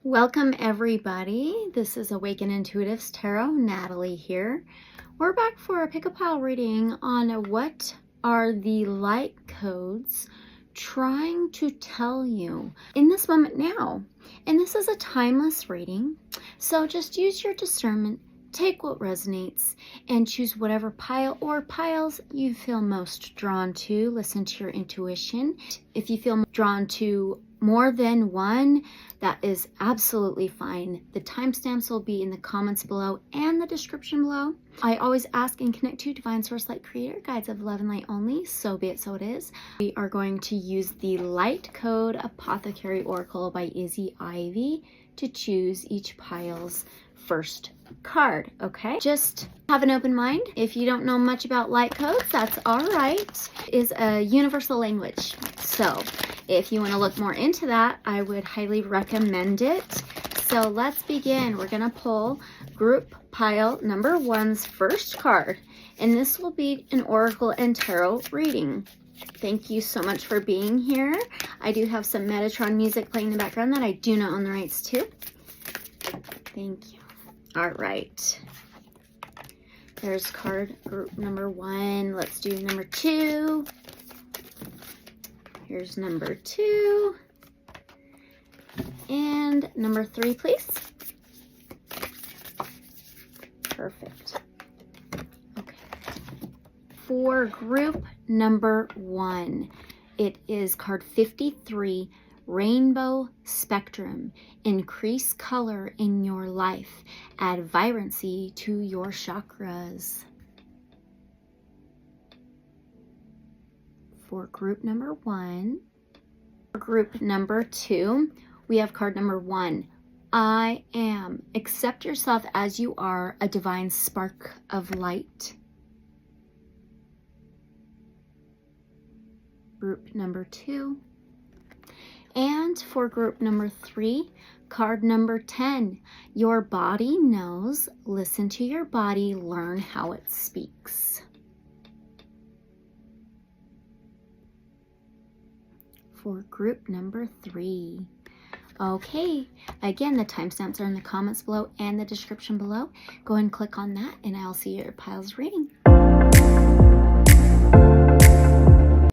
Welcome everybody. This is Awaken Intuitives Tarot, Natalie here. We're back for a pick a pile reading on what are the light codes trying to tell you in this moment now. And this is a timeless reading, so just use your discernment, take what resonates, and choose whatever pile or piles you feel most drawn to. Listen to your intuition. If you feel drawn to more than one, that is absolutely fine. The timestamps will be in the comments below and the description below. I always ask and connect to Divine Source Light Creator, guides of love and light only, so be it, so it is. We are going to use the Light Code Apothecary Oracle by Izzy Ivy to choose each pile's first card, okay? Just have an open mind. If you don't know much about light codes, that's all right. It is a universal language. So if you want to look more into that, I would highly recommend it. So let's begin. We're going to pull group pile number one's first card, and this will be an Oracle and Tarot reading. Thank you so much for being here. I do have some Metatron music playing in the background that I do not own the rights to. Thank you. All right. There's card group number one. Let's do number two. Here's number two. And number three, please. Perfect. Okay. For group number one, it is card 53, Rainbow Spectrum. Increase color in your life. Add vibrancy to your chakras. For group number one. For group number two, we have card number one. I am. Accept yourself as you are, a divine spark of light. Group number two. And for group number three, card number 10, your body knows. Listen to your body, learn how it speaks. For group number three. Okay, again, the timestamps are in the comments below and the description below. Go ahead and click on that, and I'll see your pile's reading.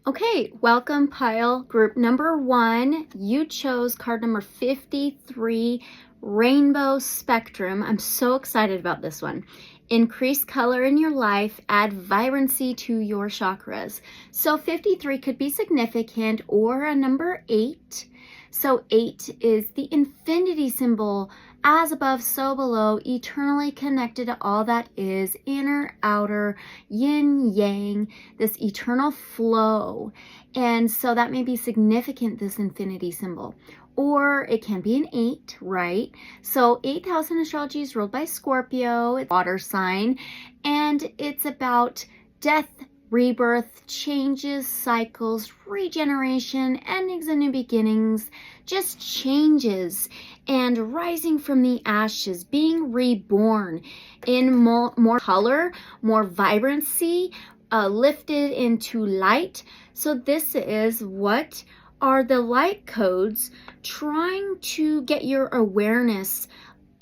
Okay, welcome pile group number one. You chose card number 53, Rainbow Spectrum. I'm so excited about this one. Increase color in your life, add vibrancy to your chakras. So 53 could be significant, or a number 8. So 8 is the infinity symbol, as above, so below, eternally connected to all that is, inner, outer, yin, yang, this eternal flow. And so that may be significant, this infinity symbol. Or it can be an 8, right? So 8,000 astrology is ruled by Scorpio, it's a water sign, and it's about death, rebirth, changes, cycles, regeneration, endings and new beginnings, just changes, and rising from the ashes, being reborn in more color, more vibrancy, lifted into light. So this is what are the light codes trying to get your awareness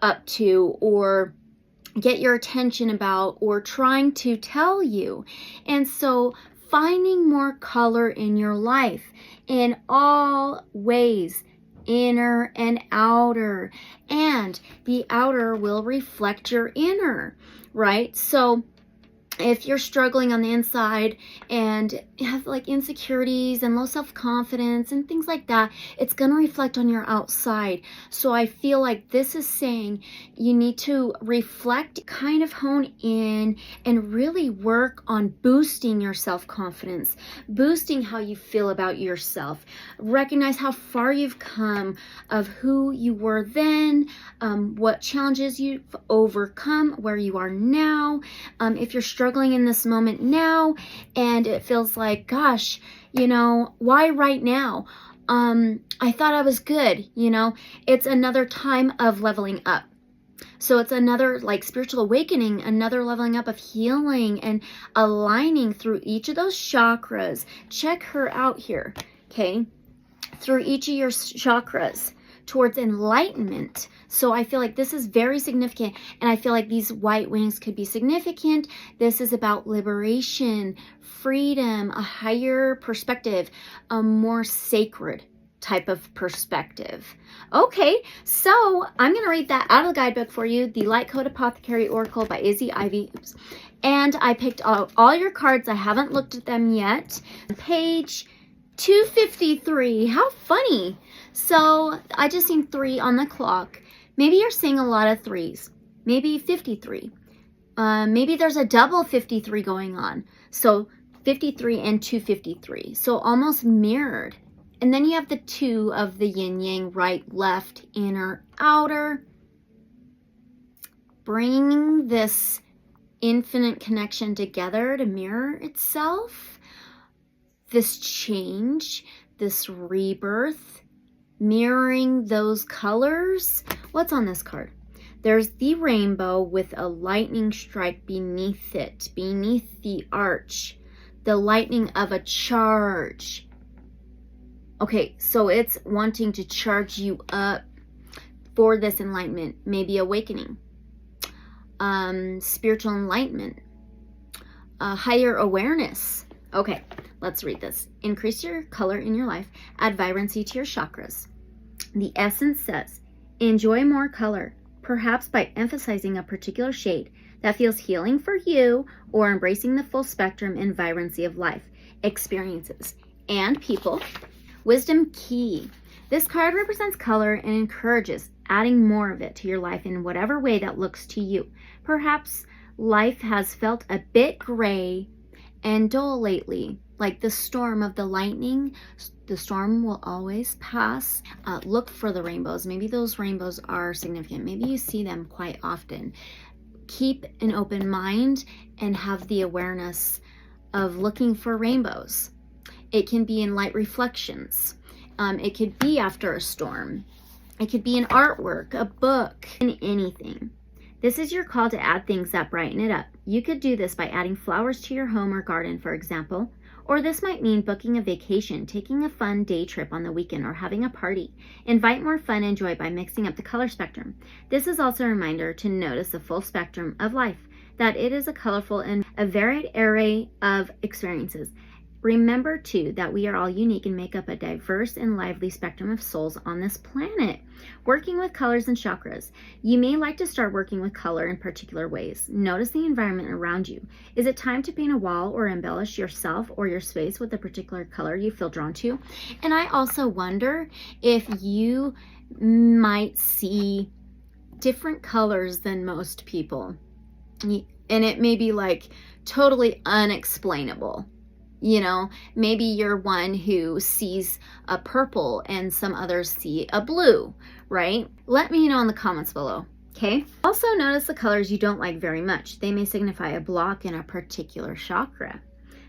up to, or get your attention about, or trying to tell you. And so finding more color in your life in all ways, inner and outer, and the outer will reflect your inner, right? So if you're struggling on the inside and have like insecurities and low self-confidence and things like that, it's going to reflect on your outside. So I feel like this is saying you need to reflect, kind of hone in, and really work on boosting your self-confidence, boosting how you feel about yourself. Recognize how far you've come, of who you were then, what challenges you've overcome, where you are now. If you're struggling in this moment now and it feels like, gosh, you know, why right now? I thought I was good, you know. It's another time of leveling up. So it's another like spiritual awakening, another leveling up of healing and aligning through each of those chakras. Check her out here, okay? Through each of your chakras. towards enlightenment. So I feel like this is very significant, and I feel like these white wings could be significant. This is about liberation, freedom, a higher perspective, a more sacred type of perspective. Okay, so I'm going to read that out of the guidebook for you, the Light Code Apothecary Oracle by Izzy Ivy. Oops. And I picked out all your cards. I haven't looked at them yet. Page 253. How funny. So I just seen 3 on the clock. Maybe you're seeing a lot of 3s. Maybe 53. Maybe there's a double 53 going on. So 53 and 253. So almost mirrored. And then you have the 2 of the yin-yang, right, left, inner, outer. Bringing this infinite connection together to mirror itself. This change, this rebirth, mirroring those colors. What's on this card? There's the rainbow with a lightning strike beneath it, beneath the arch. The lightning of a charge. Okay, so it's wanting to charge you up for this enlightenment, maybe awakening, spiritual enlightenment, higher awareness. Okay, let's read this. Increase your color in your life, add vibrancy to your chakras. The essence says, enjoy more color, perhaps by emphasizing a particular shade that feels healing for you or embracing the full spectrum and vibrancy of life, experiences, and people. Wisdom key. This card represents color and encourages adding more of it to your life in whatever way that looks to you. Perhaps life has felt a bit gray and dull lately, like the storm of the lightning. The storm will always pass. Look for the rainbows. Maybe those rainbows are significant. Maybe you see them quite often. Keep an open mind and have the awareness of looking for rainbows. It can be in light reflections. It could be after a storm. It could be an artwork, a book, and anything. This is your call to add things that brighten it up. You could do this by adding flowers to your home or garden, for example. Or this might mean booking a vacation, taking a fun day trip on the weekend, or having a party. Invite more fun and joy by mixing up the color spectrum. This is also a reminder to notice the full spectrum of life, that it is a colorful and a varied array of experiences. Remember, too, that we are all unique and make up a diverse and lively spectrum of souls on this planet. Working with colors and chakras. You may like to start working with color in particular ways. Notice the environment around you. Is it time to paint a wall or embellish yourself or your space with a particular color you feel drawn to? And I also wonder if you might see different colors than most people. And it may be like totally unexplainable. You know, maybe you're one who sees a purple and some others see a blue, right? Let me know in the comments below, okay? Also notice the colors you don't like very much. They may signify a block in a particular chakra.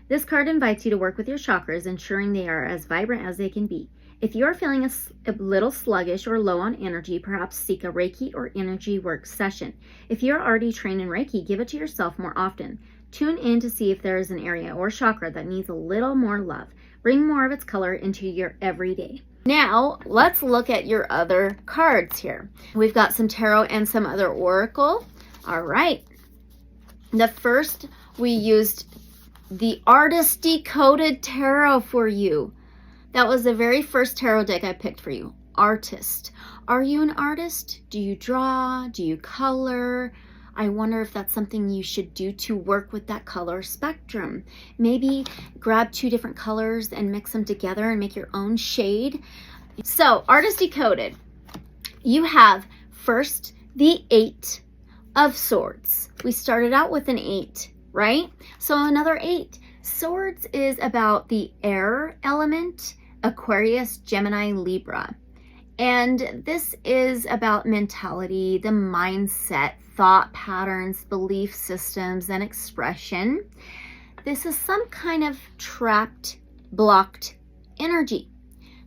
This card invites you to work with your chakras, ensuring they are as vibrant as they can be. If you are feeling a little sluggish or low on energy, perhaps seek a Reiki or energy work session. If you're already trained in Reiki, give it to yourself more often. Tune in to see if there is an area or chakra that needs a little more love. Bring more of its color into your everyday. Now, let's look at your other cards here. We've got some tarot and some other oracle. All right. The first, we used the Artist Decoded Tarot for you. That was the very first tarot deck I picked for you. Artist. Are you an artist? Do you draw? Do you color? I wonder if that's something you should do to work with that color spectrum. Maybe grab 2 different colors and mix them together and make your own shade. So, Artist Decoded. You have first the 8 of Swords. We started out with an 8, right? So another 8. Swords is about the air element, Aquarius, Gemini, Libra. And this is about mentality, the mindset, thought patterns, belief systems, and expression. This is some kind of trapped, blocked energy.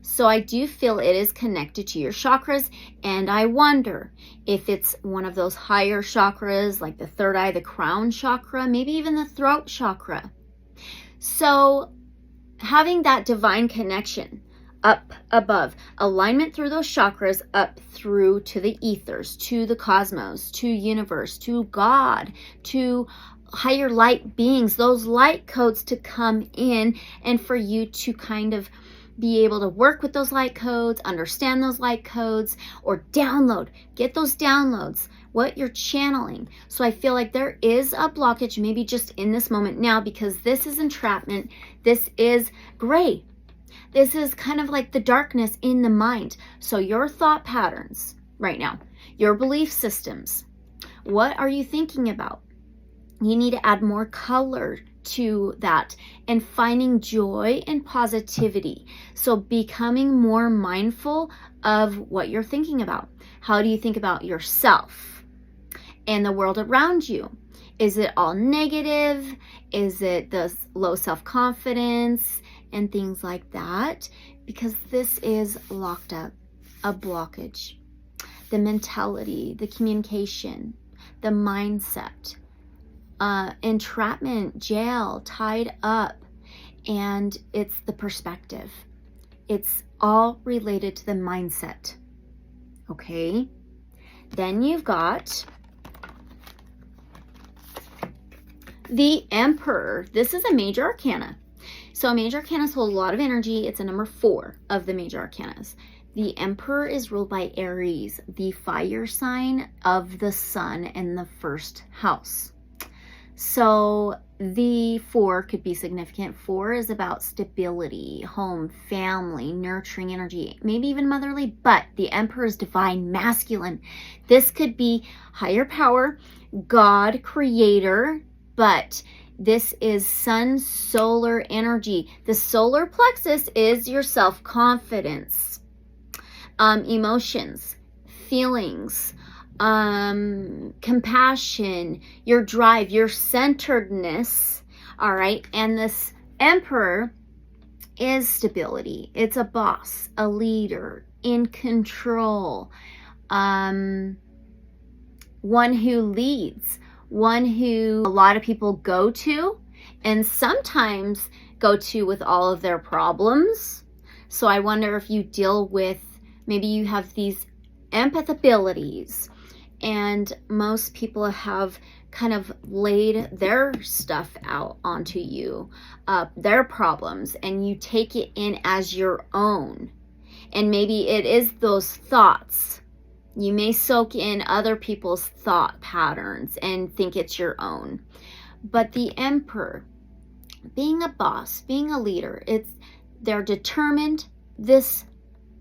So I do feel it is connected to your chakras, and I wonder if it's one of those higher chakras, like the third eye, the crown chakra, maybe even the throat chakra. So having that divine connection up above, alignment through those chakras up through to the ethers, to the cosmos, to universe, to God, to higher light beings, those light codes to come in, and for you to kind of be able to work with those light codes, understand those light codes, or get those downloads, what you're channeling. So I feel like there is a blockage, maybe just in this moment now, because this is entrapment. This is gray. This is kind of like the darkness in the mind. So your thought patterns right now, your belief systems, what are you thinking about? You need to add more color to that and finding joy and positivity. So becoming more mindful of what you're thinking about. How do you think about yourself and the world around you? Is it all negative? Is it the low self-confidence and things like that? Because this is locked up, a blockage. The mentality, the communication, the mindset, entrapment, jail, tied up, and it's the perspective. It's all related to the mindset. Okay? Then you've got the Emperor. This is a major arcana. So a major arcana holds a lot of energy. It's a number 4 of the major arcanas. The Emperor is ruled by Aries, the fire sign of the sun in the first house. So the 4 could be significant. 4 is about stability, home, family, nurturing energy, maybe even motherly, but the Emperor is divine masculine. This could be higher power, God, creator, but this is sun solar energy. The solar plexus is your self-confidence, emotions, feelings, compassion, your drive, your centeredness. All right. And this Emperor is stability. It's a boss, a leader, in control, one who leads, one who a lot of people go to and sometimes go to with all of their problems. So I wonder if you deal with, maybe you have these empath abilities, and most people have kind of laid their stuff out onto you, their problems, and you take it in as your own. And maybe it is those thoughts. You may soak in other people's thought patterns and think it's your own. But the Emperor, being a boss, being a leader, they're determined. This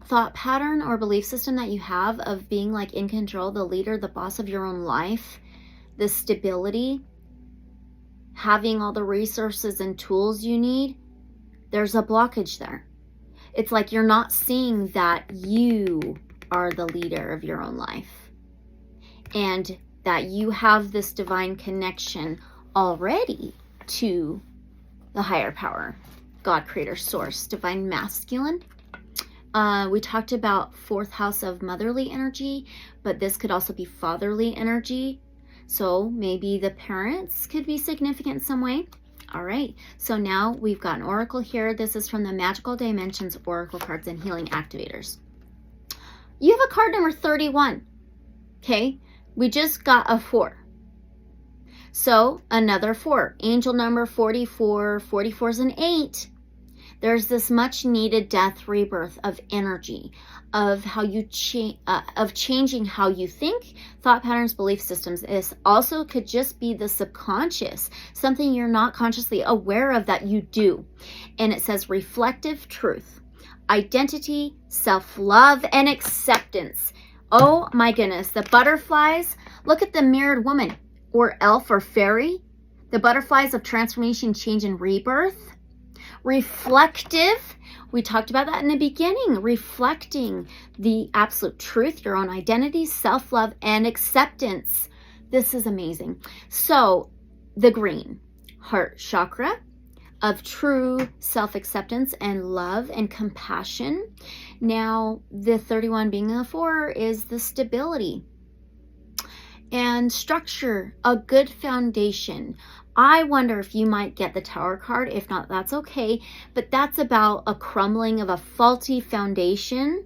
thought pattern or belief system that you have of being like in control, the leader, the boss of your own life, the stability, having all the resources and tools you need, there's a blockage there. It's like you're not seeing that you are the leader of your own life and that you have this divine connection already to the higher power, God, creator, source, divine masculine. We talked about 4th house of motherly energy, but this could also be fatherly energy. So maybe the parents could be significant in some way. All right. So now we've got an oracle here. This is from the Magical Dimensions Oracle Cards and Healing Activators. You have a card number 31. Okay. We just got a 4. So another 4. Angel number 44. 44 is an 8. There's this much needed death, rebirth of energy, of how you of changing how you think, thought patterns, belief systems. This also could just be the subconscious, something you're not consciously aware of that you do. And it says reflective truth, identity, self-love, and acceptance. Oh my goodness, the butterflies. Look at the mirrored woman or elf or fairy. The butterflies of transformation, change, and rebirth. Reflective, we talked about that in the beginning, reflecting the absolute truth, your own identity, self-love, and acceptance. This is amazing. So the green, heart chakra of true self-acceptance and love and compassion. Now the 31 being a 4 is the stability. and structure, a good foundation. I wonder if you might get the Tower card. If not, that's okay. But that's about a crumbling of a faulty foundation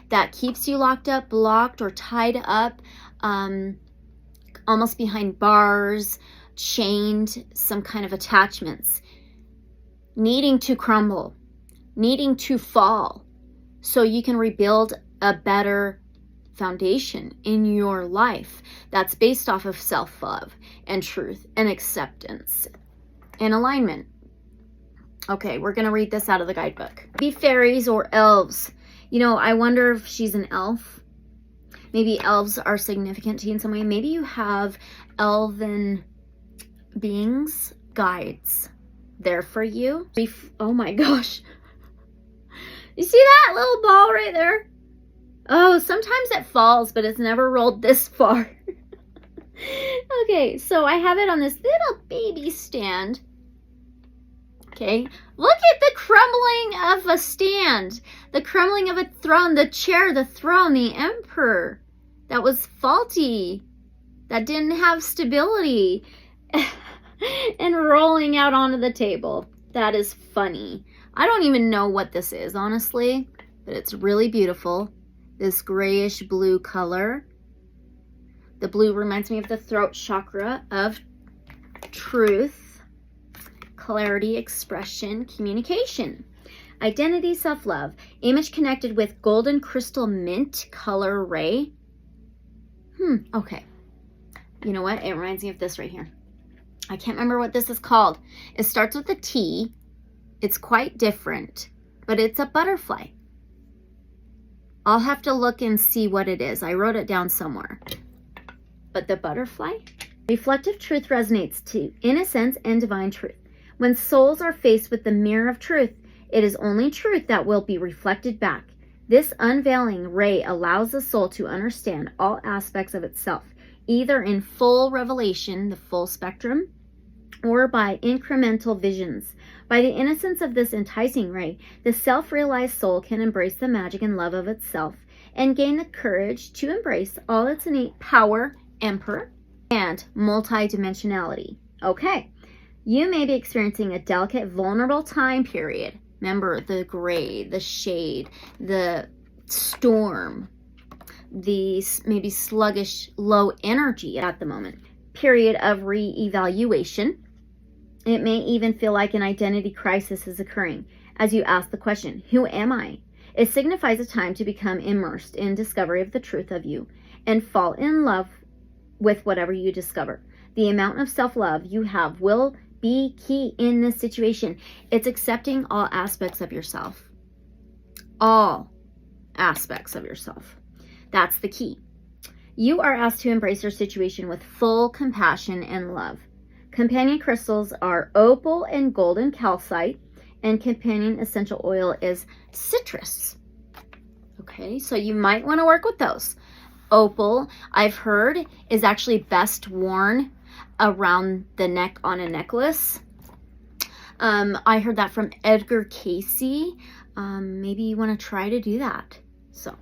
that keeps you locked up, blocked, or tied up, almost behind bars, chained, some kind of attachments, needing to crumble, needing to fall, so you can rebuild a better foundation in your life that's based off of self-love and truth and acceptance and alignment. Okay, we're going to read this out of the guidebook. Be fairies or elves. You know, I wonder if she's an elf. Maybe elves are significant to you in some way. Maybe you have elven beings, guides there for you. Oh my gosh. You see that little ball right there? Oh, sometimes it falls, but it's never rolled this far. Okay, so I have it on this little baby stand. Okay, look at the crumbling of a stand, the crumbling of a throne, the chair, the throne, the emperor. That was faulty, that didn't have stability, and rolling out onto the table. That is funny. I don't even know what this is, honestly, but it's really beautiful. This grayish blue color. The blue reminds me of the throat chakra of truth, clarity, expression, communication, identity, self-love. Image connected with golden crystal mint color ray. Okay. You know what? It reminds me of this right here. I can't remember what this is called. It starts with a T. It's quite different, but it's a butterfly. I'll have to look and see what it is. I wrote it down somewhere. But the butterfly? Reflective truth resonates to innocence and divine truth. When souls are faced with the mirror of truth, it is only truth that will be reflected back. This unveiling ray allows the soul to understand all aspects of itself, either in full revelation, the full spectrum, or by incremental visions. By the innocence of this enticing ray, the self-realized soul can embrace the magic and love of itself and gain the courage to embrace all its innate power, emperor, and multidimensionality. Okay, you may be experiencing a delicate, vulnerable time period. Remember the gray, the shade, the storm, the maybe sluggish, low energy at the moment. Period of re-evaluation. It may even feel like an identity crisis is occurring as you ask the question, who am I? It signifies a time to become immersed in discovery of the truth of you and fall in love with whatever you discover. The amount of self-love you have will be key in this situation. It's accepting all aspects of yourself. All aspects of yourself. That's the key. You are asked to embrace your situation with full compassion and love. Companion crystals are opal and golden calcite, and companion essential oil is citrus. Okay, so you might want to work with those. Opal, I've heard, is actually best worn around the neck on a necklace. I heard that from Edgar Casey. Maybe you want to try to do that. So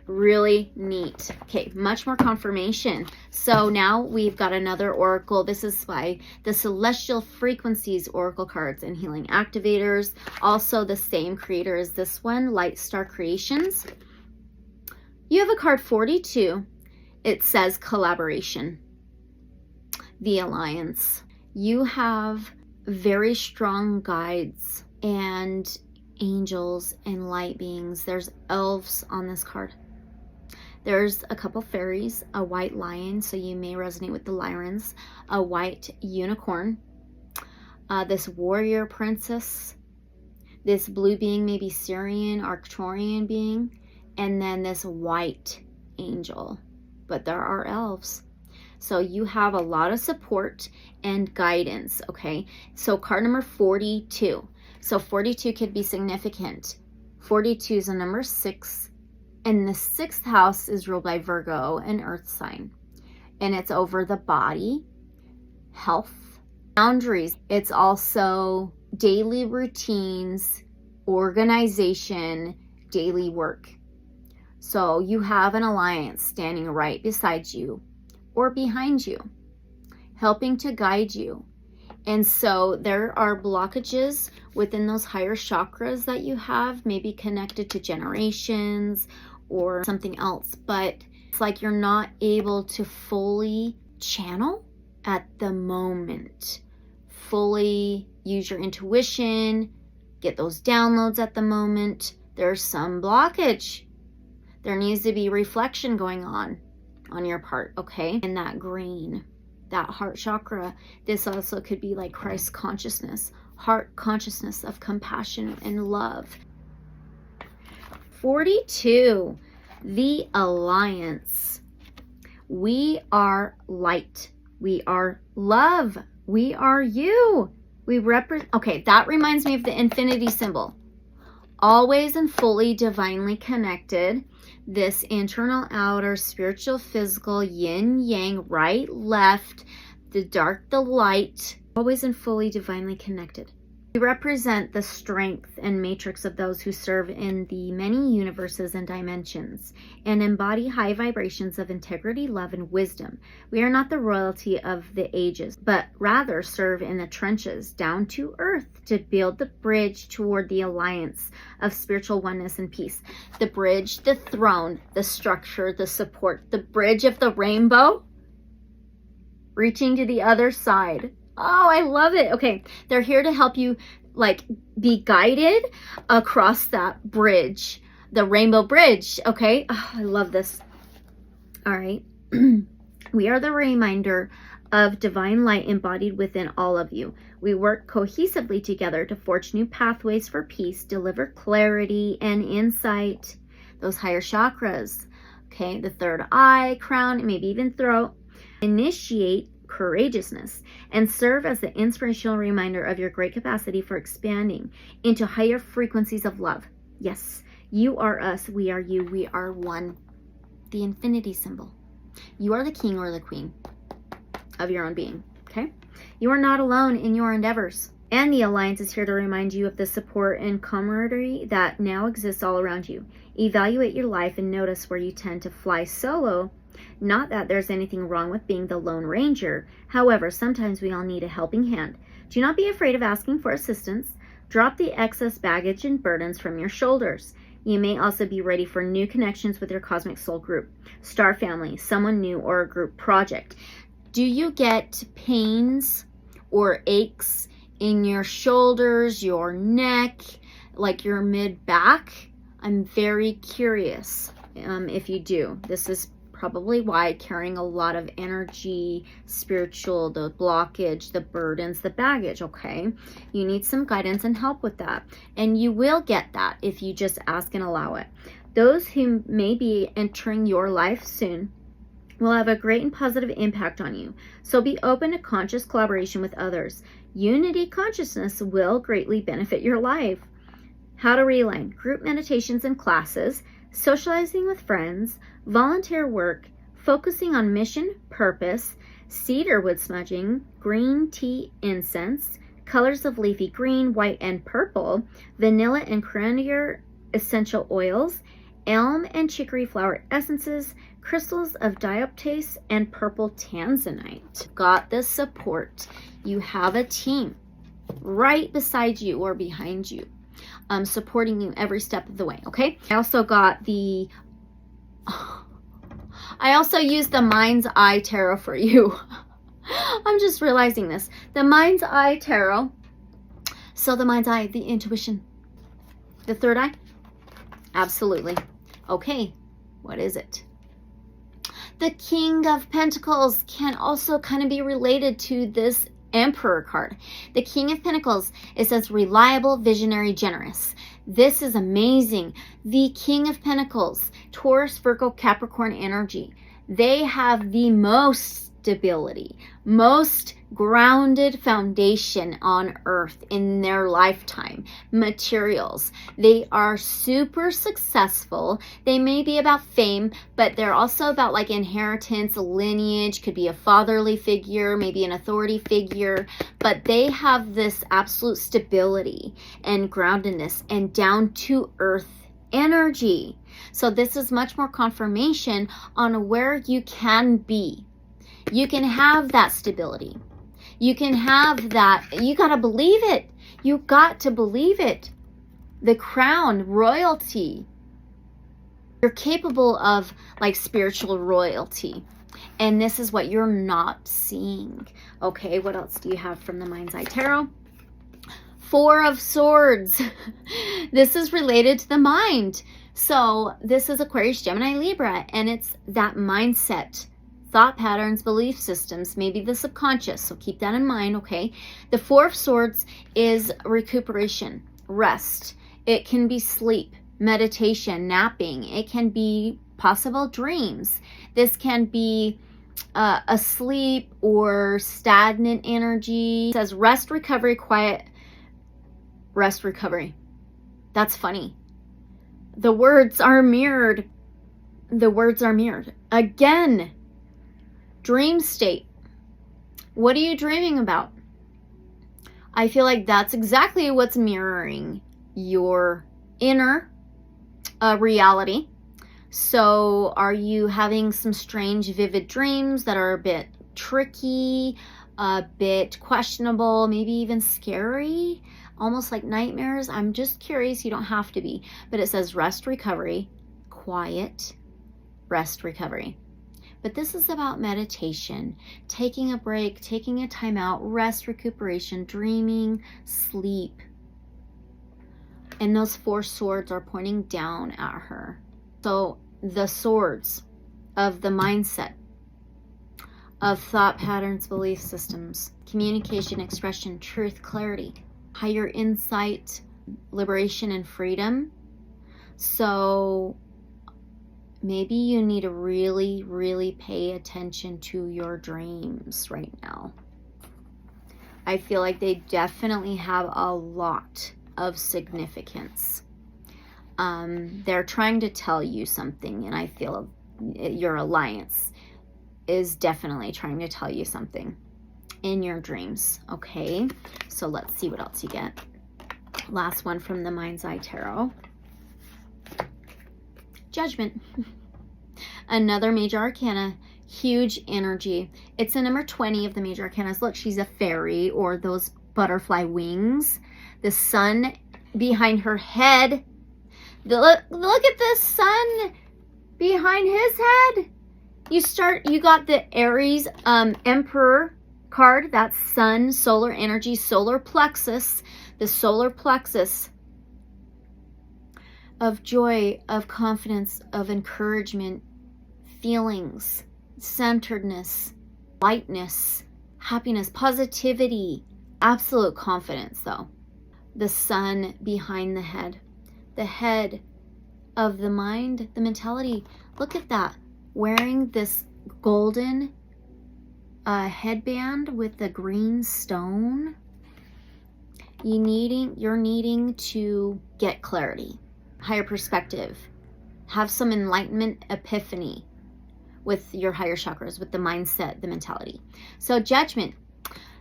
really neat. Okay, much more confirmation. So now we've got another oracle. This is by the Celestial Frequencies Oracle cards and Healing Activators. Also the same creator as this one, Light Star Creations. You have a card 42. It says collaboration, the alliance. You have very strong guides and angels and light beings. There's elves on this card. There's a couple fairies, a white lion, so you may resonate with the Lyrans, a white unicorn, this warrior princess, this blue being, maybe Syrian, Arcturian being, and then this white angel. But there are elves. So you have a lot of support and guidance, okay? So card number 42. So 42 could be significant. 42 is a number 6. And the 6th house is ruled by Virgo, an earth sign. And it's over the body, health, boundaries. It's also daily routines, organization, daily work. So you have an alliance standing right beside you, or behind you, helping to guide you. And so there are blockages within those higher chakras that you have, maybe connected to generations or something else, but it's like you're not able to fully channel at the moment, fully use your intuition, get those downloads at the moment. There's some blockage. There needs to be reflection going on your part, okay? In that green, that heart chakra, this also could be like Christ consciousness, heart consciousness of compassion and love. 42, the alliance. We are light. We are love. We are you. We represent, okay, that reminds me of the infinity symbol. Always and fully divinely connected. This internal, outer, spiritual, physical, yin, yang, right, left, the dark, the light, always and fully divinely connected. We represent the strength and matrix of those who serve in the many universes and dimensions and embody high vibrations of integrity, love, and wisdom. We are not the royalty of the ages, but rather serve in the trenches down to earth to build the bridge toward the alliance of spiritual oneness and peace. The bridge, the throne, the structure, the support, the bridge of the rainbow, reaching to the other side. Oh, I love it. Okay, they're here to help you like be guided across that bridge, the rainbow bridge. Okay, oh, I love this. All right, we are the reminder of divine light embodied within all of you. We work cohesively together to forge new pathways for peace, deliver clarity and insight, those higher chakras. Okay, the third eye, crown, maybe even throat. Initiate courageousness and serve as the inspirational reminder of your great capacity for expanding into higher frequencies of love. Yes, you are us, we are you, we are one. The infinity symbol. You are the king or the queen of your own being, okay? You are not alone in your endeavors. And the Alliance is here to remind you of the support and camaraderie that now exists all around you. Evaluate your life and notice where you tend to fly solo. Not that there's anything wrong with being the Lone Ranger. However, sometimes we all need a helping hand. Do not be afraid of asking for assistance. Drop the excess baggage and burdens from your shoulders. You may also be ready for new connections with your cosmic soul group, star family, someone new, or a group project. Do you get pains or aches in your shoulders, your neck, like your mid-back? I'm very curious if you do. This is probably why, carrying a lot of energy, spiritual, the blockage, the burdens, the baggage, okay? You need some guidance and help with that. And you will get that if you just ask and allow it. Those who may be entering your life soon will have a great and positive impact on you. So be open to conscious collaboration with others. Unity consciousness will greatly benefit your life. How to realign: group meditations and classes, socializing with friends, volunteer work, focusing on mission, purpose, cedar wood smudging, green tea incense, colors of leafy green, white, and purple, vanilla and coriander essential oils, elm and chicory flower essences, crystals of dioptase, and purple tanzanite. Got the support. You have a team right beside you or behind you, supporting you every step of the way, okay? I also got the... I also used the Mind's Eye Tarot for you. I'm just realizing this. The Mind's Eye Tarot. So the Mind's Eye, the intuition. The third eye? Absolutely. Okay, what is it? The King of Pentacles can also kind of be related to this Emperor card. The King of Pentacles, it says reliable, visionary, generous. This is amazing. The King of Pentacles, Taurus, Virgo, Capricorn energy. They have the most stability, most grounded foundation on earth in their lifetime. Materials. They are super successful. They may be about fame, but they're also about like inheritance, lineage, could be a fatherly figure, maybe an authority figure, but they have this absolute stability and groundedness and down to earth energy. So this is much more confirmation on where you can be. You can have that stability. You can have that. You got to believe it. You got to believe it. The crown, royalty. You're capable of like spiritual royalty. And this is what you're not seeing. Okay, what else do you have from the Mind's Eye Tarot? Four of Swords. This is related to the mind. So this is Aquarius, Gemini, Libra, and it's that mindset, thought patterns, belief systems, maybe the subconscious. So keep that in mind, okay? The Four of Swords is recuperation, rest. It can be sleep, meditation, napping. It can be possible dreams. This can be asleep or stagnant energy. It says rest, recovery, quiet, rest, recovery. That's funny. The words are mirrored. The words are mirrored. Again, dream state. What are you dreaming about? I feel like that's exactly what's mirroring your inner reality. So are you having some strange, vivid dreams that are a bit tricky, a bit questionable, maybe even scary, almost like nightmares? I'm just curious. You don't have to be. But it says rest, recovery, quiet, rest, recovery. But this is about meditation, taking a break, taking a time out, rest, recuperation, dreaming, sleep. And those four swords are pointing down at her. So the swords of the mindset, of thought patterns, belief systems, communication, expression, truth, clarity, higher insight, liberation, and freedom. So maybe you need to really, really pay attention to your dreams right now. I feel like they definitely have a lot of significance. They're trying to tell you something, and I feel your alliance is definitely trying to tell you something in your dreams. Okay, so let's see what else you get. Last one from the Mind's Eye Tarot. Judgment. Another major arcana, huge energy. It's a number 20 of the major arcanas. Look, she's a fairy, or those butterfly wings. The sun behind her head. Look at the sun behind his head. You got the Aries Emperor card. That's sun, solar energy, solar plexus. The solar plexus of joy, of confidence, of encouragement, feelings, centeredness, lightness, happiness, positivity, absolute confidence though. The sun behind the head of the mind, the mentality. Look at that. Wearing this golden headband with the green stone. You're needing to get clarity, higher perspective, have some enlightenment, epiphany with your higher chakras, with the mindset, the mentality. So Judgment,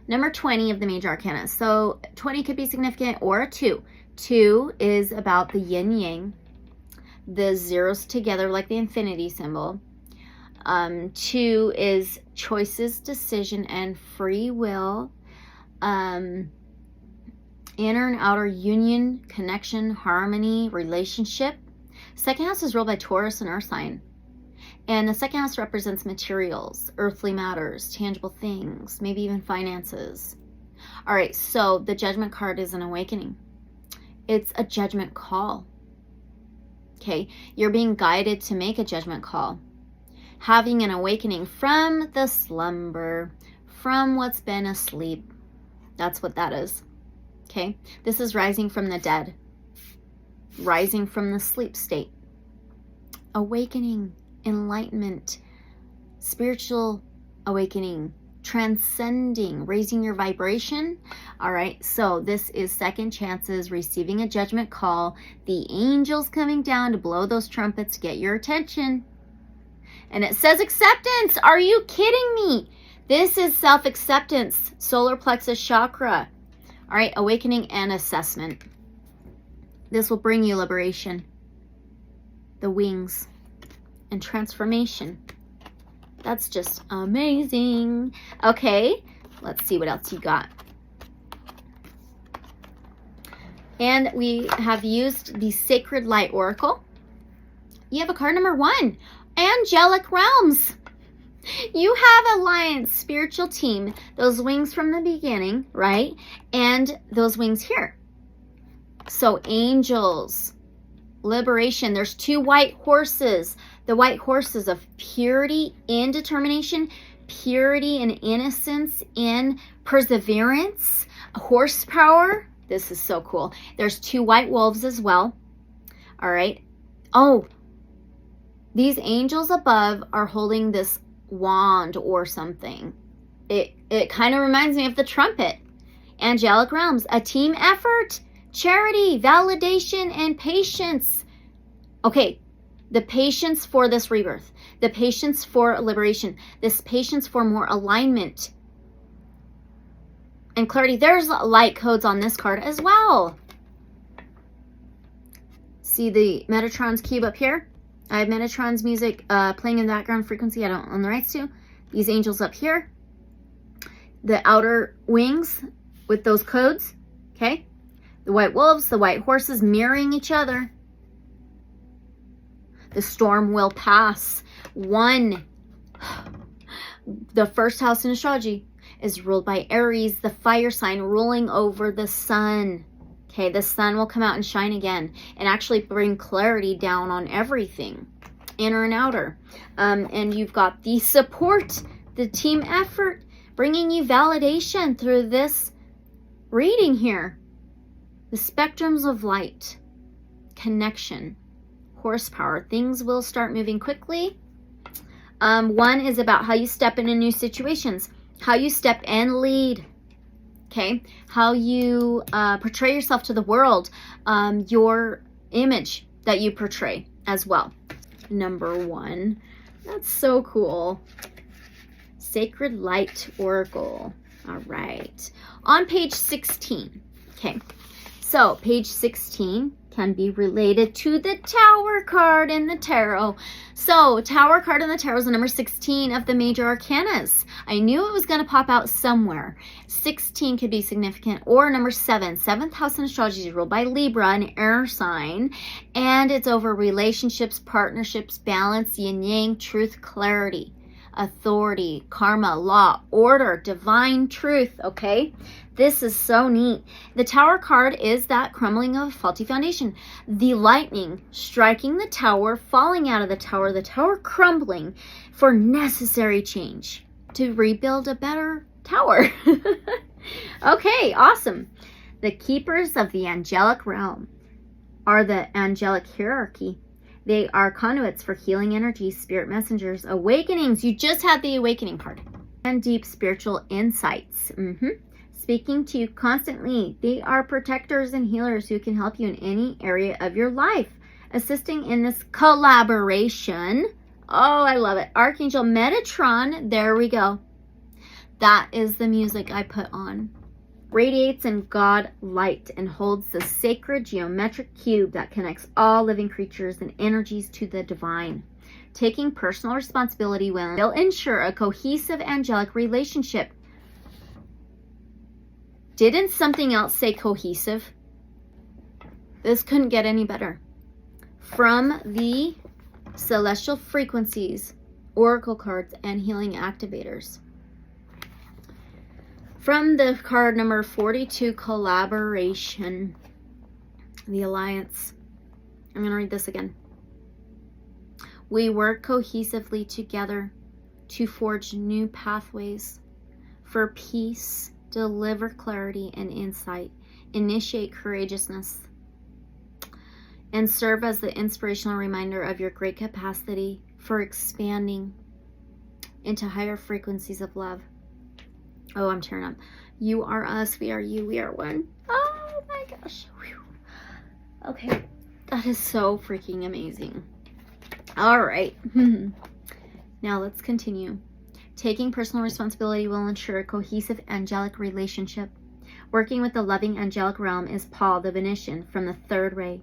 number 20 of the major arcana. So 20 could be significant, or a 2. 2 is about the yin yang, the zeros together like the infinity symbol. 2 is choices, decision, and free will. Inner and outer union, connection, harmony, relationship. Second house is ruled by Taurus and Earth sign. And the second house represents materials, earthly matters, tangible things, maybe even finances. All right, so the Judgment card is an awakening. It's a judgment call. Okay, you're being guided to make a judgment call. Having an awakening from the slumber, from what's been asleep. That's what that is. Okay, this is rising from the dead. Rising from the sleep state. Awakening, enlightenment, spiritual awakening, transcending, raising your vibration. All right, so this is second chances, receiving a judgment call, the angels coming down to blow those trumpets, get your attention. And it says acceptance. Are you kidding me? This is self-acceptance, solar plexus chakra. All right, awakening and assessment. This will bring you liberation, the wings, and transformation. That's just amazing. Okay, let's see what else you got. And we have used the Sacred Light Oracle. You have a card number 1, Angelic Realms. You have Alliance, spiritual team, those wings from the beginning, right? And those wings here. So angels, liberation. There's 2 white horses. The white horses of purity in determination, purity and innocence in perseverance, horsepower. This is so cool. There's 2 white wolves as well. All right. Oh, these angels above are holding this wand or something. It kind of reminds me of the trumpet. Angelic realms, a team effort, charity, validation, and patience. Okay, the patience for this rebirth, the patience for liberation, this patience for more alignment and clarity. There's light codes on this card as well. See the Metatron's cube up here? I have Metatron's music playing in the background frequency I don't own the rights to. These angels up here. The outer wings with those codes. Okay. The white wolves, the white horses mirroring each other. The storm will pass. 1. The first house in astrology is ruled by Aries, the fire sign ruling over the sun. Okay, the sun will come out and shine again and actually bring clarity down on everything, inner and outer. And you've got the support, the team effort, bringing you validation through this reading here. The spectrums of light, connection, horsepower. Things will start moving quickly. 1 is about how you step into new situations, how you step and lead. Okay, how you portray yourself to the world, your image that you portray as well. Number 1. That's so cool. Sacred Light Oracle. All right. On page 16. Okay, so page 16 can be related to the Tower card in the tarot. So Tower card in the tarot is the number 16 of the major arcanas. I knew it was going to pop out somewhere. 16 could be significant, or number 7. 7th house in astrology is ruled by Libra, an air sign, and it's over relationships, partnerships, balance, yin yang, truth, clarity, authority, karma, law, order, divine truth. Okay, this is so neat. The Tower card is that crumbling of a faulty foundation, the lightning striking the tower, falling out of the tower crumbling for necessary change to rebuild a better tower. Okay, awesome. The keepers of the angelic realm are the angelic hierarchy. They are conduits for healing energies, spirit messengers, awakenings. You just had the awakening card. And deep spiritual insights. Speaking to you constantly. They are protectors and healers who can help you in any area of your life. Assisting in this collaboration. Oh, I love it. Archangel Metatron. There we go. That is the music I put on. Radiates in God light and holds the sacred geometric cube that connects all living creatures and energies to the divine. Taking personal responsibility will ensure a cohesive angelic relationship. Didn't something else say cohesive? This couldn't get any better. From the celestial frequencies, oracle cards, and healing activators. From the card number 42, collaboration, the alliance. I'm going to read this again. We work cohesively together to forge new pathways for peace, deliver clarity and insight, initiate courageousness, and serve as the inspirational reminder of your great capacity for expanding into higher frequencies of love. Oh, I'm tearing up. You are us, we are you, we are one. Oh my gosh. Whew. Okay, that is so freaking amazing. All right. Now let's continue. Taking personal responsibility will ensure a cohesive angelic relationship. Working with the loving angelic realm is Paul the Venetian from the 3rd ray.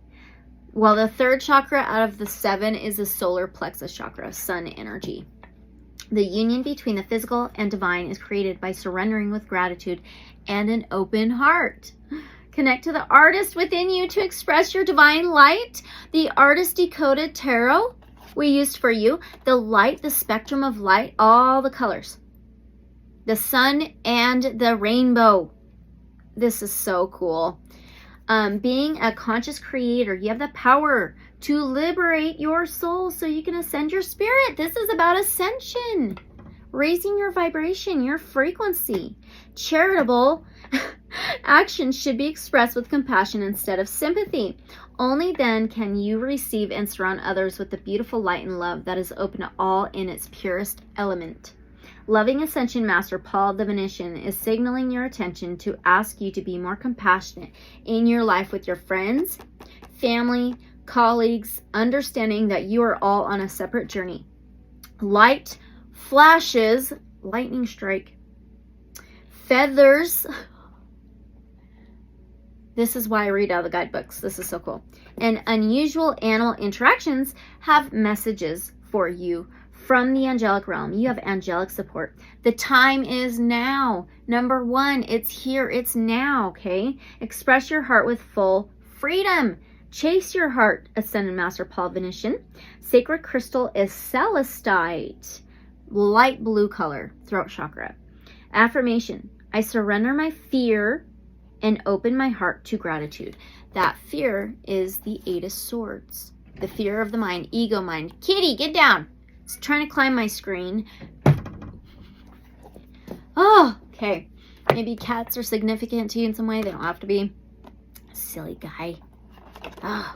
Well, the 3rd chakra out of the 7 is the solar plexus chakra, sun energy. The union between the physical and divine is created by surrendering with gratitude and an open heart. Connect to the artist within you to express your divine light. The Artist Decoded Tarot we used for you. The light, the spectrum of light, all the colors. The sun and the rainbow. This is so cool. Being a conscious creator, you have the power to liberate your soul so you can ascend your spirit. This is about ascension. Raising your vibration, your frequency. Charitable actions should be expressed with compassion instead of sympathy. Only then can you receive and surround others with the beautiful light and love that is open to all in its purest element. Loving Ascension Master Paul the Venetian is signaling your attention to ask you to be more compassionate in your life with your friends, family, colleagues, understanding that you are all on a separate journey. Light flashes, lightning strike, feathers. This is why I read out the guidebooks. This is so cool. And unusual animal interactions have messages for you from the angelic realm. You have angelic support. The time is now. Number one, it's here. It's now, okay? Express your heart with full freedom. Chase your heart, Ascended Master Paul Venetian. Sacred crystal is celestite, light blue color, throat chakra. Affirmation: I surrender my fear and open my heart to gratitude. That fear is the Eight of Swords. The fear of the mind, ego mind. Kitty, get down. It's trying to climb my screen. Oh, okay. Maybe cats are significant to you in some way. They don't have to be. Silly guy. Ah,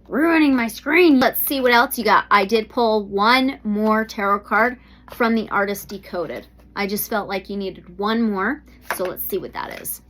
ruining my screen. Let's see what else you got. I did pull one more tarot card from the Artist Decoded. I just felt like you needed one more. So let's see what that is.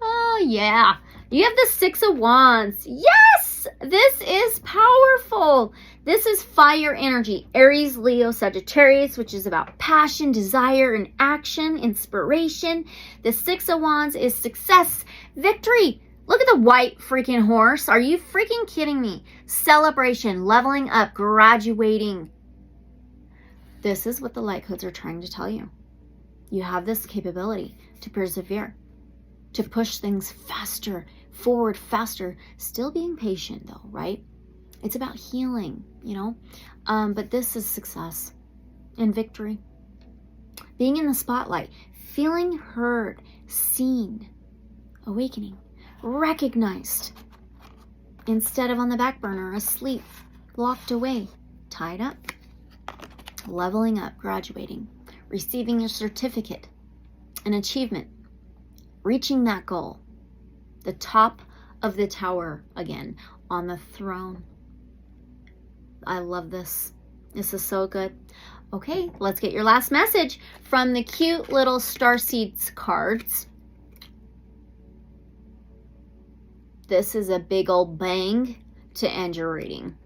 Oh, yeah. You have the Six of Wands. Yes! This is powerful. This is fire energy. Aries, Leo, Sagittarius, which is about passion, desire, and action, inspiration. The Six of Wands is success, victory. Look at the white freaking horse. Are you freaking kidding me? Celebration, leveling up, graduating. This is what the light codes are trying to tell you. You have this capability to persevere, to push things faster, forward faster, still being patient though, right? It's about healing, you know, but this is success and victory. Being in the spotlight, feeling heard, seen, awakening, recognized, instead of on the back burner, asleep, locked away, tied up, leveling up, graduating, receiving a certificate, an achievement, reaching that goal, the top of the tower again, on the throne. I love this. This is so good. Okay, let's get your last message from the cute little starseeds cards. This is a big old bang to end your reading.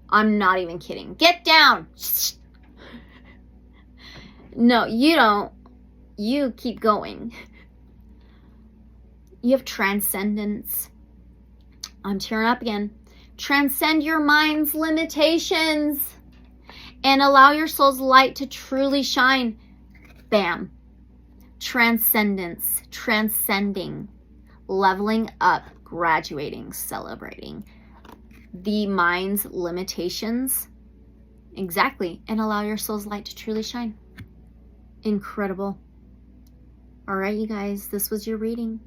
I'm not even kidding. Get down. No, you don't. You keep going. You have transcendence. I'm tearing up again. Transcend your mind's limitations and allow your soul's light to truly shine. Bam. Transcendence, transcending, leveling up, graduating, celebrating the mind's limitations. Exactly. And allow your soul's light to truly shine. Incredible. All right, you guys, this was your reading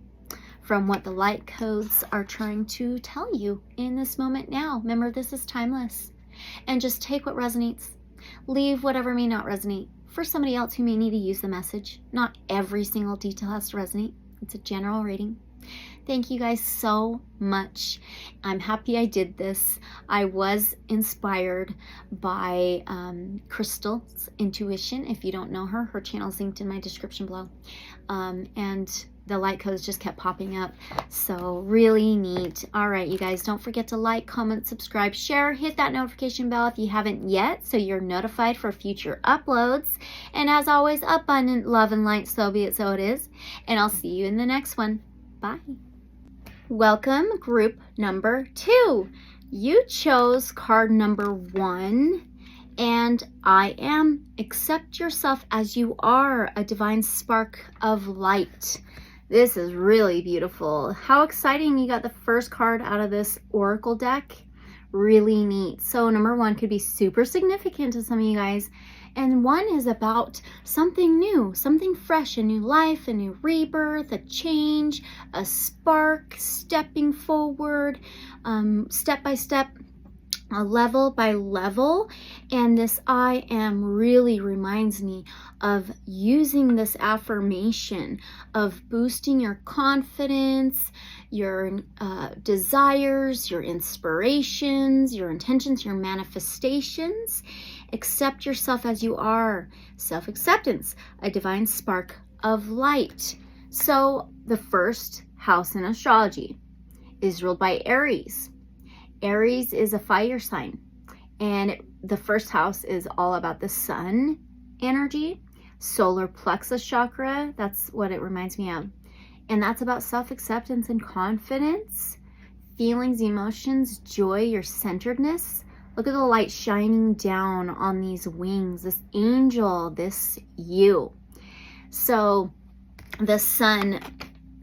from what the light codes are trying to tell you in this moment now. Remember, this is timeless. And just take what resonates. Leave whatever may not resonate for somebody else who may need to use the message. Not every single detail has to resonate. It's a general reading. Thank you guys so much. I'm happy I did this. I was inspired by Crystal's intuition. If you don't know her, her channel is linked in my description below. And the light codes just kept popping up. So really neat. All right, you guys, don't forget to like, comment, subscribe, share, hit that notification bell if you haven't yet, so you're notified for future uploads. And as always, abundant love and light, so be it, so it is. And I'll see you in the next one. Bye. Welcome, group number 2. You chose card number 1, and I am. Accept yourself as you are, a divine spark of light. This is really beautiful. How exciting, you got the first card out of this oracle deck. Really neat. So number 1 could be super significant to some of you guys. And 1 is about something new, something fresh, a new life, a new rebirth, a change, a spark, stepping forward, step by step, level by level. And this I am really reminds me of using this affirmation of boosting your confidence, your desires, your inspirations, your intentions, your manifestations. Accept yourself as you are. Self-acceptance, a divine spark of light. So the first house in astrology is ruled by Aries. Aries is a fire sign, and the first house is all about the sun energy, solar plexus chakra. That's what it reminds me of. And that's about self-acceptance and confidence, feelings, emotions, joy, your centeredness. Look at the light shining down on these wings, this angel, this you. So the sun,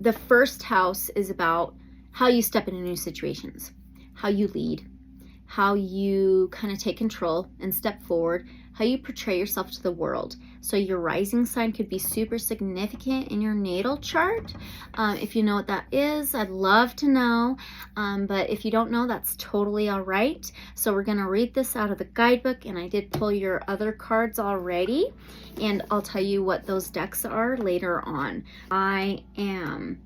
the first house is about how you step into new situations, how you lead, how you kind of take control and step forward, how you portray yourself to the world. So your rising sign could be super significant in your natal chart. If you know what that is, I'd love to know. But if you don't know, that's totally all right. So we're going to read this out of the guidebook, and I did pull your other cards already, and I'll tell you what those decks are later on. I am.